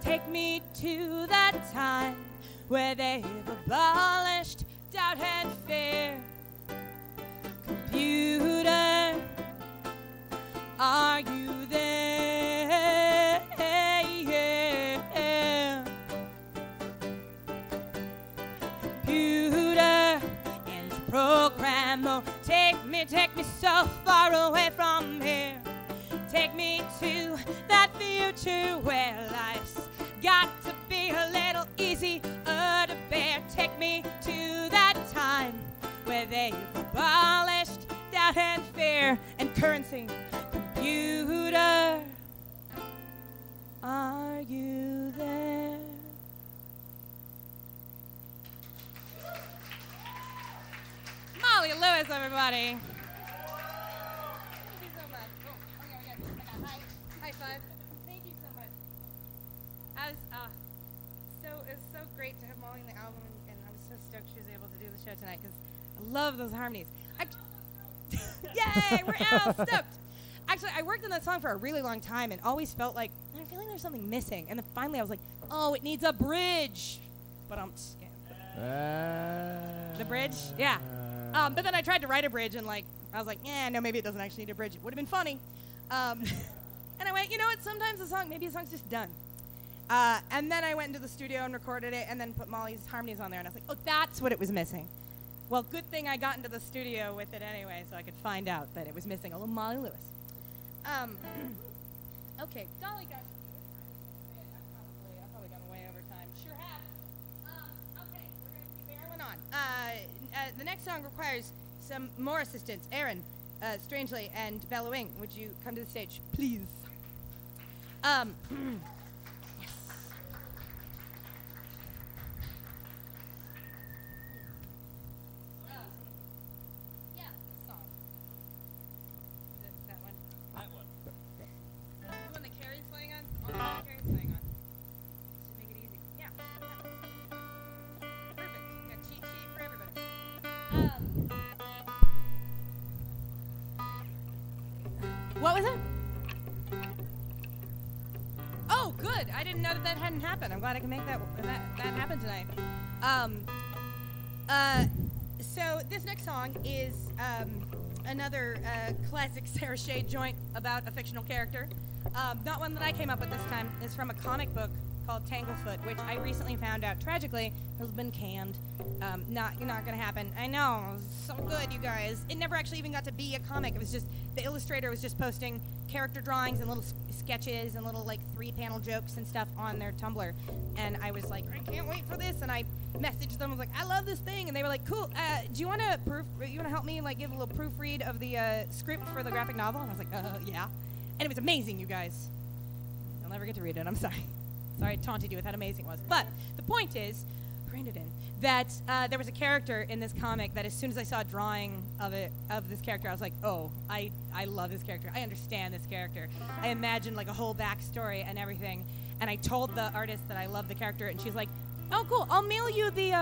Take me to that time where they've abolished doubt and fear. Computer, are you there? Computer and program, oh, take me so far away from here. Take me to that future where life's got to be a little easier to bear. Take me to that time where they've abolished doubt and fear and currency. Computer, are you there? Molly Lewis, everybody. Thank you so much. Oh, okay, I got high five. Thank you so much. It was so great to have Molly in the album, and I was so stoked she was able to do the show tonight because I love those harmonies. Yay, we're out, stoked. Actually, I worked on that song for a really long time and always felt like, I feel like there's something missing. And then finally I was like, oh, it needs a bridge. But the bridge? Yeah. But then I tried to write a bridge and I was like, no, maybe it doesn't actually need a bridge. It would have been funny. And I went, you know what, sometimes maybe a song's just done. And then I went into the studio and recorded it and then put Molly's harmonies on there. And I was like, oh, that's what it was missing. Well, good thing I got into the studio with it anyway so I could find out that it was missing a little Molly Lewis. Okay, golly gosh. I've probably gone way over time. Sure have. Okay, we're going to keep barreling on. The next song requires some more assistance. Aaron, Strangely, and Bellow.Wing, would you come to the stage, please? Yes. Yeah, this song. That one? That one. The one that Carrie's playing on? Oh, the one Carrie's playing on. Should make it easy. Yeah. Perfect. Got cheat sheet for everybody. What was it? Oh, good. I didn't know that hadn't happened. I'm glad I can make that happen tonight. So this next song is another classic Sarah Shay joint about a fictional character. Not one that I came up with this time. It's from a comic book called Tanglefoot, which I recently found out tragically has been canned. Not gonna happen. I know, it was so good, you guys. It never actually even got to be a comic. It was just the illustrator was just posting character drawings and little sketches and little like 3-panel jokes and stuff on their Tumblr. And I was like, I can't wait for this. And I messaged them. I was like, I love this thing. And they were like, cool. Do you want to help me like give a little proofread of the script for the graphic novel? And I was like, yeah. And it was amazing, you guys. You'll never get to read it. I'm sorry. Sorry I taunted you with how amazing it was. But the point is, Brandon, that there was a character in this comic that as soon as I saw a drawing of this character, I was like, oh, I love this character. I understand this character. I imagined like a whole backstory and everything. And I told the artist that I love the character, and she's like, oh, cool. I'll mail you the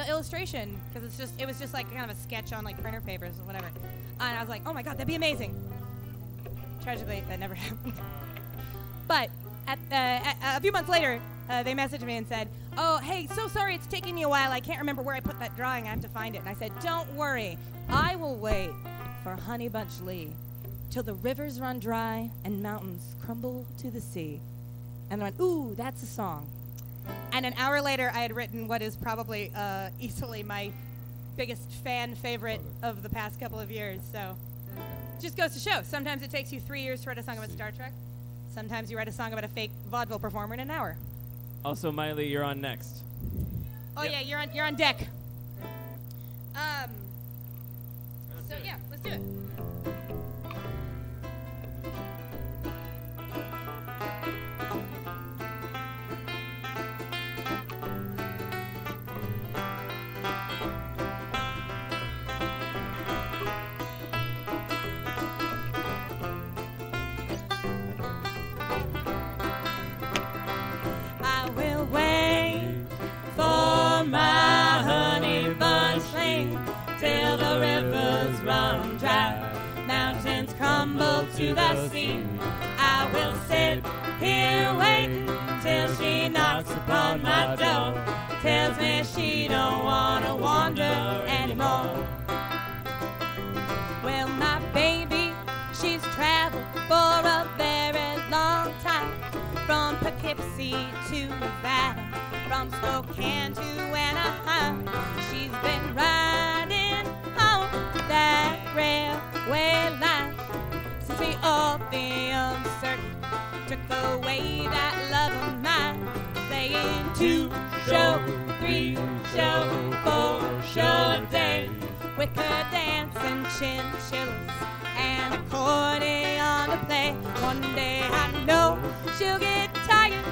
illustration because it was just like kind of a sketch on like printer papers or whatever. And I was like, oh my god, that'd be amazing. Tragically, that never happened. But a few months later, they messaged me and said, oh, hey, so sorry it's taking me a while. I can't remember where I put that drawing. I have to find it. And I said, don't worry. I will wait for Honey Bunch Lee till the rivers run dry and mountains crumble to the sea. And they went, ooh, that's a song. And an hour later, I had written what is probably easily my biggest fan favorite of the past couple of years. So just goes to show. Sometimes it takes you 3 years to write a song about Star Trek. Sometimes you write a song about a fake vaudeville performer in an hour. Also, Mai Li, you're on next. Oh yeah, you're on deck. So yeah, let's do it. To the sea, I will sit here waiting till she knocks upon my door, tells me she don't wanna wander anymore. Well, my baby, she's traveled for a very long time, from Poughkeepsie to Nevada, from Spokane to Anaheim. She's been riding on that railway line. See all the uncertain took away that love of mine. Playing 2 show, 3 show, 4 show a day, with her dancing chinchillas and accordion to play. One day I know she'll get tired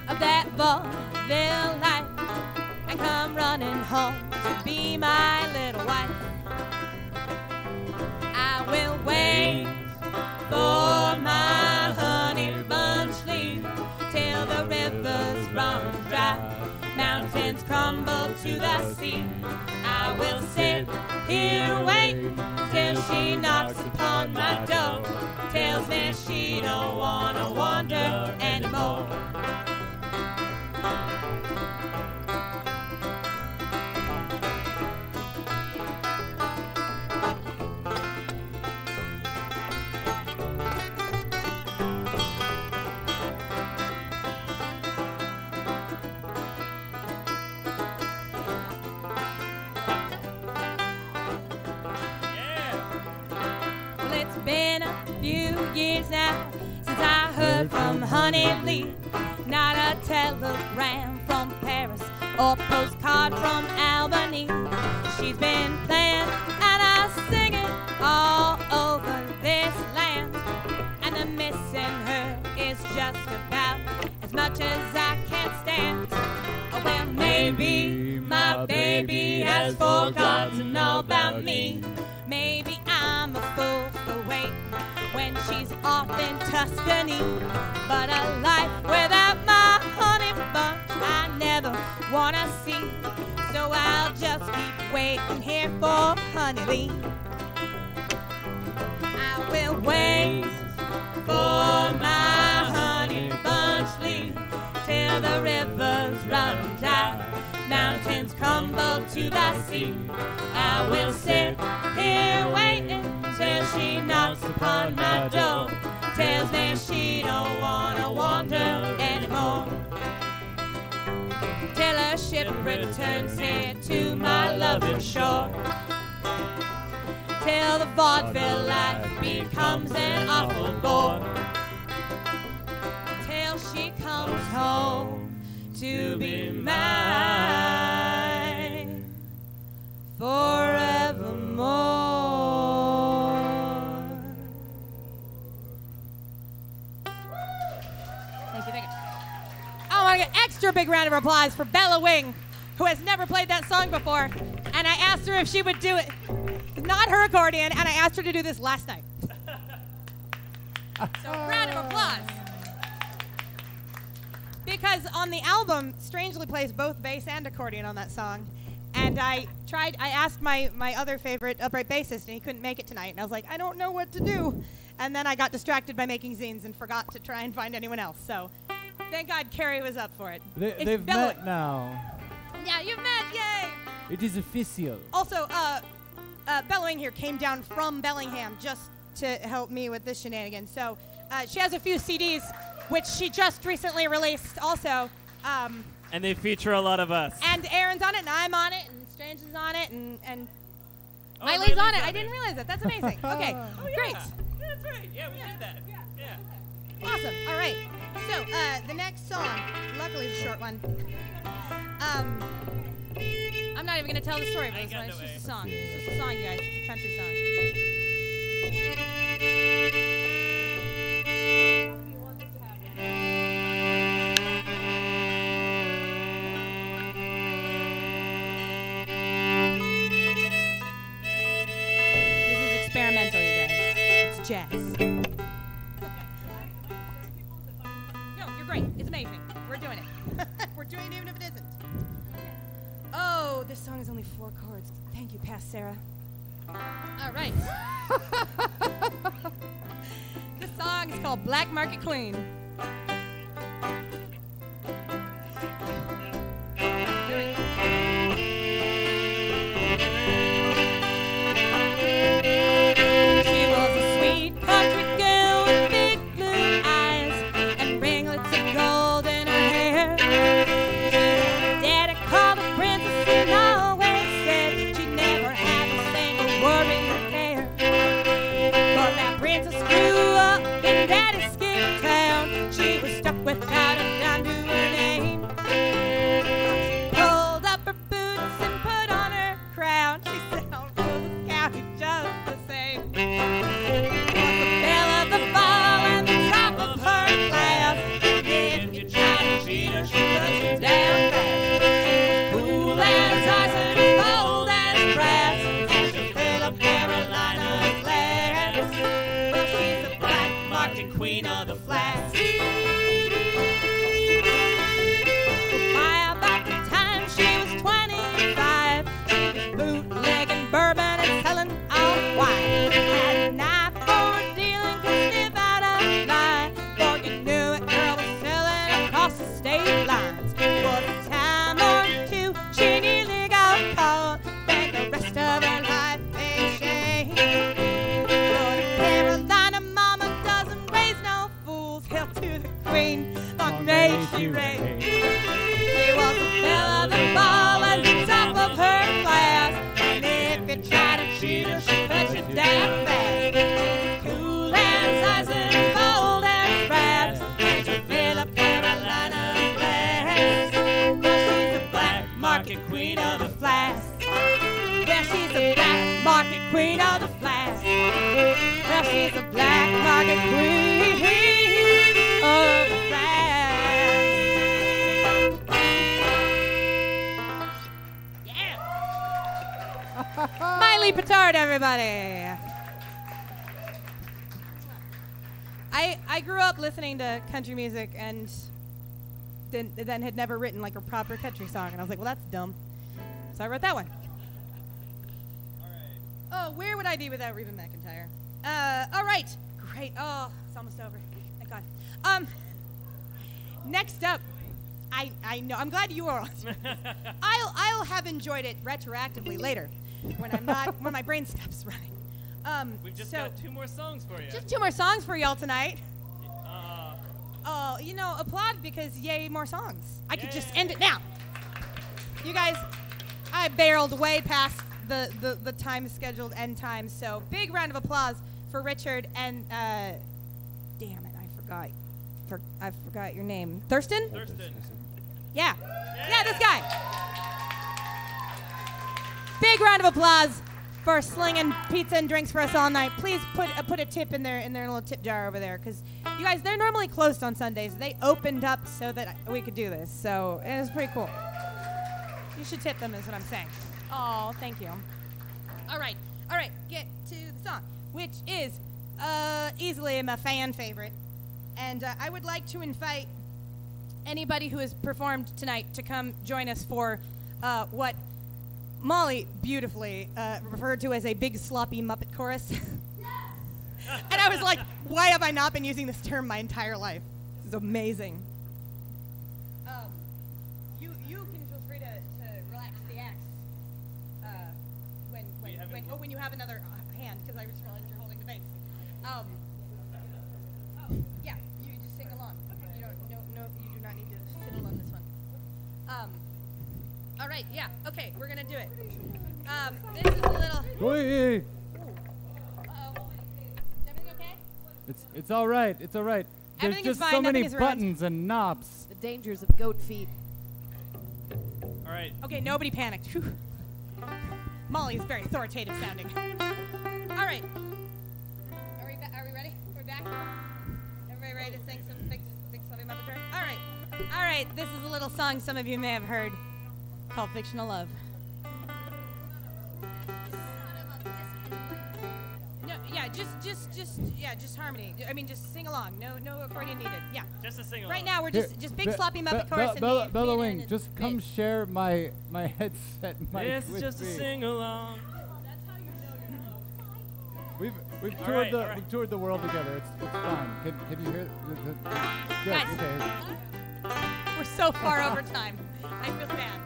of that vaudeville life and come running home to be my little wife. I will wait for my honey bunch leaf till the rivers run dry, mountains crumble to the sea. I will sit here waiting till she knocks upon my door, tells me she don't wanna wander anymore. Years now since I heard from Honey Lee. Not a telegram from Paris or postcard from Albany. She's been playing and singing all over this land, and the missing her is just about as much as I can stand. Oh, well, maybe my baby has forgotten all about me. Maybe I'm a fool for waiting when she's off in Tuscany. But a life without my honey bunch I never wanna see. So I'll just keep waiting here for Honey Lee. I will wait for my honey bunch Lee till the rivers run dry, mountains crumble to the sea. I will sit here waiting till she knocks upon my door, tells me she don't wanna wander anymore. returns here to my loving shore. Till the vaudeville life becomes an awful bore. Till she comes home to be mine forevermore. Thank you, thank you. I want to get extra big round of applause for Bellow.Wing, who has never played that song before, and I asked her if she would do it. Not her accordion, and I asked her to do this last night. So round of applause. Because on the album, Strangely plays both bass and accordion on that song. And I asked my other favorite upright bassist, and he couldn't make it tonight. And I was like, I don't know what to do. And then I got distracted by making zines and forgot to try and find anyone else. So thank God Carrie was up for it. They've met now. Yeah, you've met, yay! It is official. Also, Bellow.Wing here came down from Bellingham just to help me with this shenanigan. So she has a few CDs, which she just recently released also. And they feature a lot of us. And Aaron's on it, and I'm on it, and Strange is on it, and Mai Li's on it. I didn't realize that. That's amazing. Okay, great. Yeah, that's right. Yeah, we did that. Yeah. Awesome. All right. So the next song, luckily it's a short one. I'm not even going to tell the story of this one. It's just a song. It's just a song, you guys. It's a country song. This is experimental, you guys. It's jazz. No, you're great. It's amazing. We're doing it. We're doing it even if it isn't. Oh, this song is only 4 chords. Thank you, Past Sarah. All right. This song is called Black Market Queen. She was a sweet country girl with big blue eyes and ringlets of gold in her hair. Daddy called her princess and always said she never had a single worry or care. But that princess grew up in Daddy's skin town. She was stuck without a dime to her name. She pulled up her boots and put on her crown. She said, "I'll rule this county just the same." Was the belle of the ball and the top of her class. If you try to cheat her, she puts you down fast. Cool as ice and bold as brass, and she'll fill up Carolina's glass. Well, she's the black market queen of the flats. By about the time she was 25, she was bootlegging bourbon and selling out wine. Had a knife for dealing, could sniff out a lie. Before you knew it, girl was selling across the state lines. Was a time or two, she nearly got caught. Spent the rest of her life in shame. But a Carolina mama doesn't raise no fools. Hail to the queen, long may she reign. She was the belle of the ball and the top of her class. And if you try to cheat her, she puts you down fast. Cool as ice and bold as brass, and she'll fill up Carolina's glass. Well, she's the black market queen of the flats. Yeah, she's the black market queen of the flats. Well, she's the black market queen of the flats. Yeah. Mai Li Pittard, everybody. I grew up listening to country music and then had never written like a proper country song, and I was like, well, that's dumb. So I wrote that one. All right. Oh, where would I be without Reba McEntire? All right. Great. Oh, it's almost over. Thank God. Next up, I know. I'm glad you are on. I'll have enjoyed it retroactively later when my brain stops running. We've just got 2 more songs for you. Just 2 more songs for y'all tonight. Oh, applaud because yay, more songs. I could just end it now. You guys, I barreled way past the time scheduled end time, so big round of applause for Richard and damn it, I forgot your name. Thurston? Thurston. Yeah, this guy. Big round of applause for slinging pizza and drinks for us all night. Please put a tip in their little tip jar over there, because you guys, they're normally closed on Sundays. They opened up so that we could do this, so it was pretty cool. You should tip them, is what I'm saying. Oh, thank you. All right, get to the song, which is easily my fan favorite. And I would like to invite anybody who has performed tonight to come join us for what Molly beautifully referred to as a big sloppy Muppet chorus. And I was like, why have I not been using this term my entire life? This is amazing. You can feel free to relax the axe when you have another hand, because I just realized you're holding the bass. Yeah, you just sing along. You do not need to fiddle on this one. All right, yeah, okay, we're gonna do it. This is a little. Wait. Uh-oh. Is everything okay? It's all right. It's all right. There's Everything is just fine, so nothing many is ruined. buttons and knobs. The dangers of goat feet. All right. Okay, nobody panicked. Whew. Molly is very authoritative sounding. All right. Are we ready? We're back? Everybody ready to sing some big Sloppy Muppet turn? All right. All right, this is a little song some of you may have heard called Fictional Love. No, yeah, just harmony. I mean, just sing along. No accordion needed. Yeah. Just a sing along. Right now, we're just big sloppy Muppet chorus. Bellow.Wing, just come share my headset mic It's with just a me. sing along. We've All toured right. we've toured the world together. It's fine. Can you hear? Good. Guys. Okay. We're so far over time. I feel bad.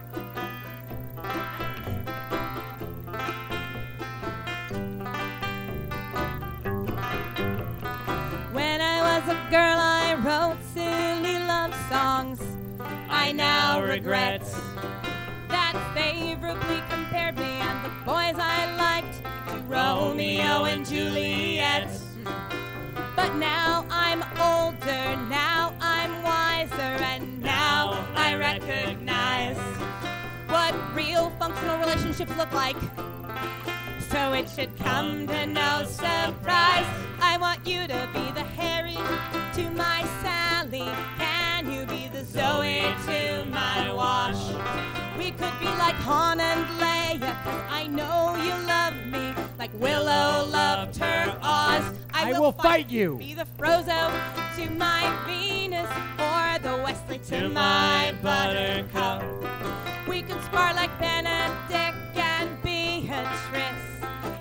When I was a girl, I wrote silly love songs. I now regret that favorably compared me and the boys I liked to Romeo and Juliet. But now I'm older, now I'm wiser, and now I recognize what real functional relationships look like. So it should come to no surprise. I want you to be the Harry to my Sally. Can you be the Zoe to my Wash? We could be like Han and Leia, 'cause I know you love me like Willow loved her Oz. I will fight you. Be the Frozo to my Venus, or the Wesley to my Buttercup. We could spar like Benedict and Beatrice.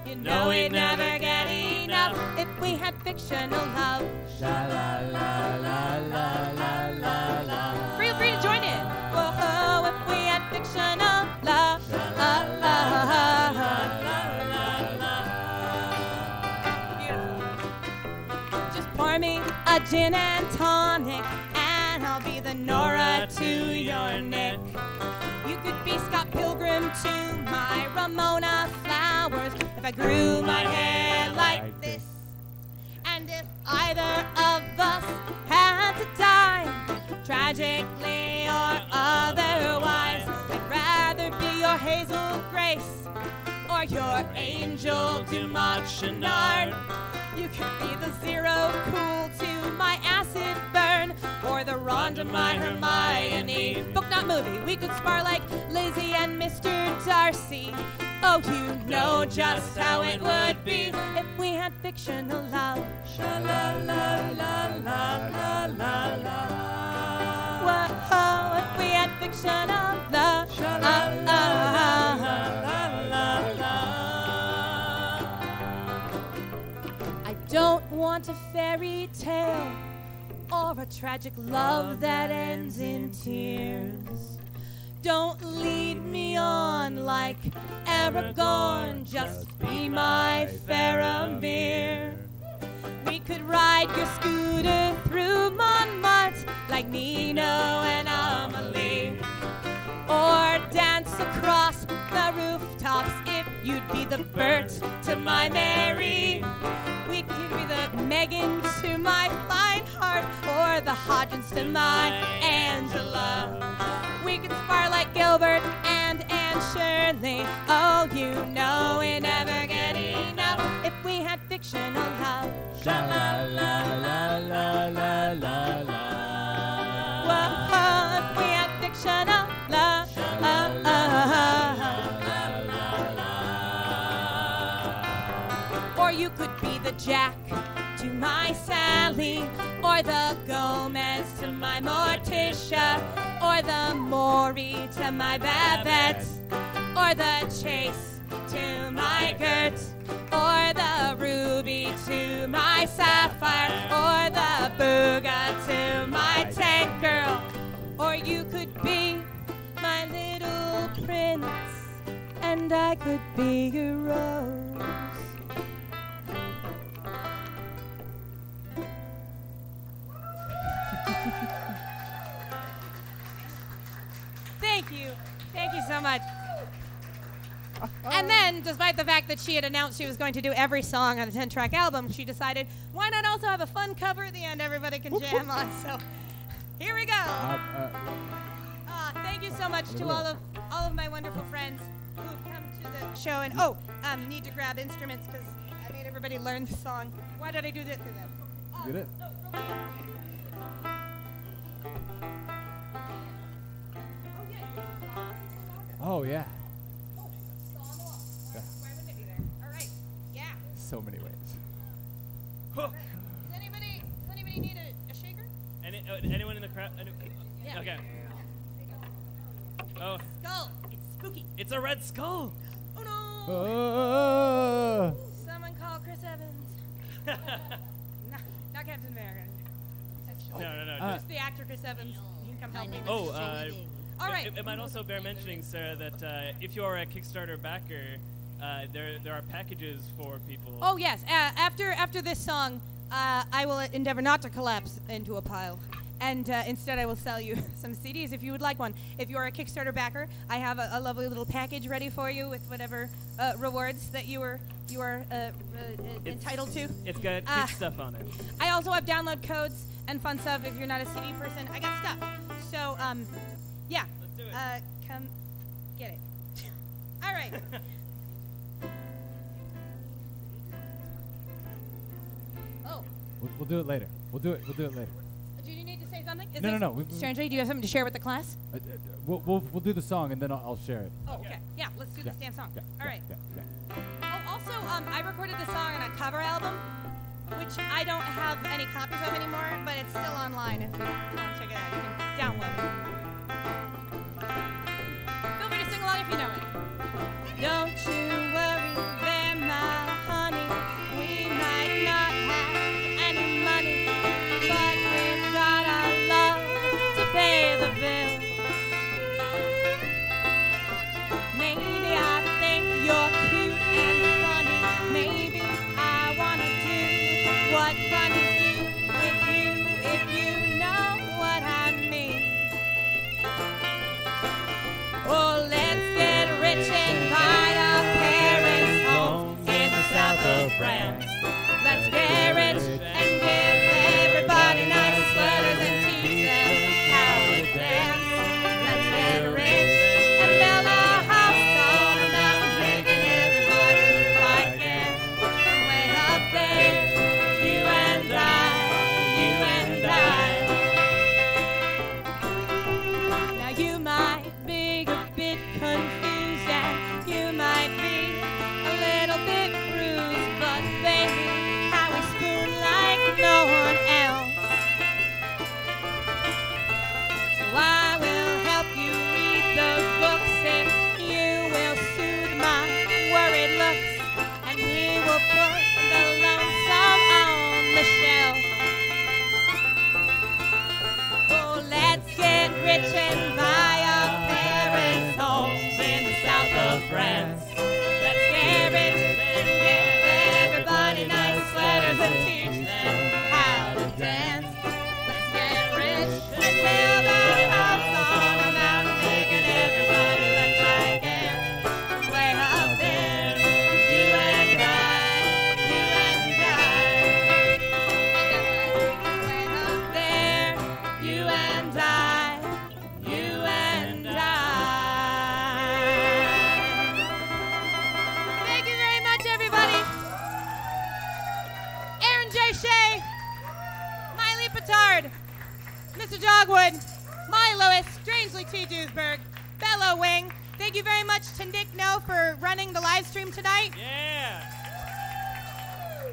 You know we'd never get enough if we had fictional love. La la la la la la la la. Feel free to join in. Whoa, if we had fictional love. La la la la. Beautiful. Just pour me a gin and tonic, and I'll be the Nora to your Nick. You could be Scott Pilgrim to my Ramona Flowers if I grew my hair like this. And if either of us had to die, tragically or otherwise, I'd rather be your Hazel Grace or your Angel Dumont Chenard. You could be the Zero Cool to my Acid Burn, or the Ron to my Hermione. Book not movie, we could spar like Lizzie and Mr. Darcy. Oh, you know just how it would be if we had fictional love. Sha la la la la la la la. Whoa, if we had fictional love. Sha la la la la la la. I don't want a fairy tale or a tragic love that ends in tears. Don't lead me on like Aragorn, just be my Faramir. We could ride your scooter through Montmartre like Nino and Amelie, or dance You'd be the Bert to my Mary. You'd be the Megan to my fine heart, or the Hodgins to my Angela. We could spar like Gilbert and Anne Shirley. Oh, you know we never get enough if we had fictional love. Sha la la la la la la la. Whoa, if we had fictional love. Or you could be the Jack to my Sally, or the Gomez to my Morticia, or the Maury to my Babette, or the Chase to my Gert, or the Ruby to my Sapphire, or the Booga to my Tank Girl. Or you could be my little prince, and I could be your rose. Thank you. Thank you so much. And then, despite the fact that she had announced she was going to do every song on the 10-track album, she decided, why not also have a fun cover at the end everybody can jam on? So, here we go. Thank you so much to all of my wonderful friends who have come to the show. And need to grab instruments because I made everybody learn the song. Why did I do this to them? Get it? Oh, yeah. Why wouldn't it be there? All right. Yeah. So many ways. Does anybody need a shaker? Anyone in the crowd? Yeah. Okay. Oh, Skull. It's spooky. it's a red skull. Oh no. Someone call Chris Evans. Not Captain America. No. Just the actor Chris Evans. He can come help me. Oh, all right. It might also bear mentioning, Sarah, that if you are a Kickstarter backer, there are packages for people. Oh yes. After this song, I will endeavor not to collapse into a pile, and instead I will sell you some CDs if you would like one. If you are a Kickstarter backer, I have a lovely little package ready for you with whatever rewards that you are entitled to. It's got cute stuff on it. I also have download codes and fun stuff if you're not a CD person. I got stuff. So yeah. Let's do it. Come get it. All right. Oh. We'll do it later. We'll do it later. Do you need to say something? No. Strangely, do you have something to share with the class? We'll do the song and then I'll share it. Oh, okay. Yeah, let's do this damn song. Yeah, All right. Yeah. Oh, also, I recorded the song on a cover album, which I don't have any copies of anymore, but it's still online if you want to check it out. You can download it. Feel free to sing along if you know it. Don't you worry there, my honey. We might not have any money, but we've got our love to pay the bill. Maybe I think you're cute and funny. Maybe I want to do what bunnies do with you, if you know what I mean. Oh, let's get rich and buy our parents' homes in the south of France. Let's get rich and give everybody nice sweaters and teach them how to dance. Let's get rich and build a house on a mountain, making everybody like it. From way up there, you and I, you and I. Now you might be a bit confused and you might be a little bit bruised, but baby, Catherine J. Shay, Mai Li Pittard, Mr. Dogwood, Molly Lewis, Strangely T. Duesberg, Bellow.Wing. Thank you very much to Nick No for running the live stream tonight. Yeah.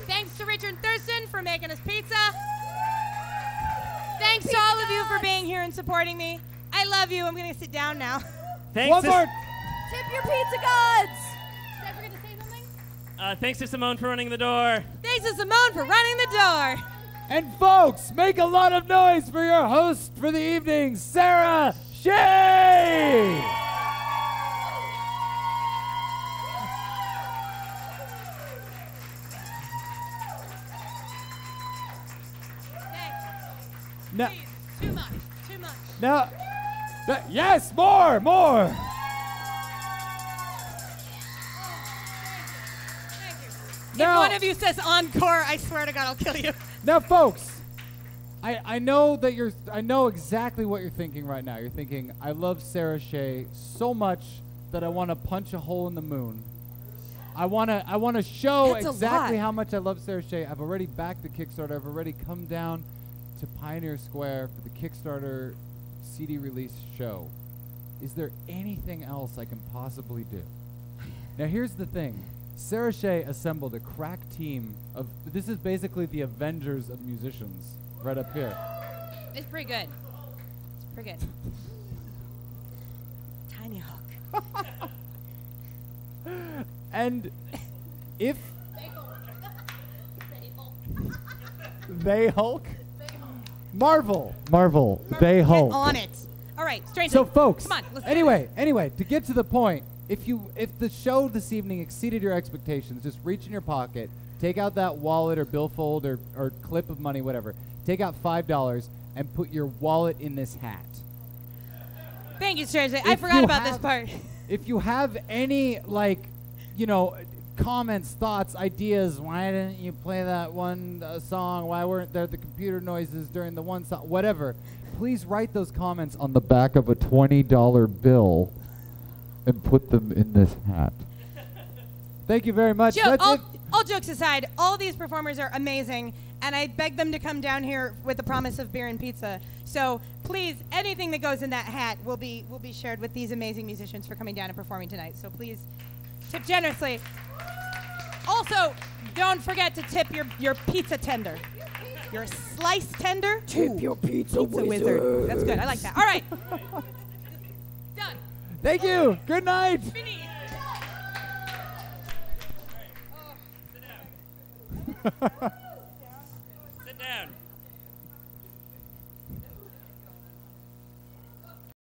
Thanks to Richard Thurston for making us pizza. Thanks to all of you for being here and supporting me. I love you. I'm going to sit down now. Thanks One to more. Tip your pizza gods. Did I forget to say something? Thanks to Simone for running the door. Thanks to Simone for running the door. And folks, make a lot of noise for your host for the evening, Sarah Shay! No. Please, too much. No. Yes, more. Thank you. Now- If one of you says encore, I swear to God, I'll kill you. Now, folks, I know that I know exactly what you're thinking right now. You're thinking, I love Sarah Shay so much that I want to punch a hole in the moon. I want to show That's a exactly lot. how much I love Sarah Shay. I've already backed the Kickstarter. I've already come down to Pioneer Square for the Kickstarter CD release show. Is there anything else I can possibly do? Now, here's the thing. Sarah Shay assembled a crack team of, this is basically the Avengers of musicians right up here. It's pretty good. It's pretty good. Tiny hook. And if they Hulk, Marvel, they Get Hulk. on it. All right, Strangely. So, folks, Come on, let's do anyway, to get to the point, if the show this evening exceeded your expectations, just reach in your pocket, take out that wallet or billfold or clip of money, whatever. Take out $5 and put your wallet in this hat. Thank you, Strangely. I If forgot you about this have- part. If you have any, comments, thoughts, ideas, why didn't you play that one song? Why weren't there the computer noises during the one song? Whatever. Please write those comments on the back of a $20 bill and put them in this hat. Thank you very much. That's it. All jokes aside, all these performers are amazing, and I beg them to come down here with the promise of beer and pizza. So please, anything that goes in that hat will be shared with these amazing musicians for coming down and performing tonight. So please tip generously. Also, don't forget to tip your pizza tender. Your slice tender. Tip your pizza wizard. That's good. I like that. All right. Done. Thank you. Good night. Fini. Sit down.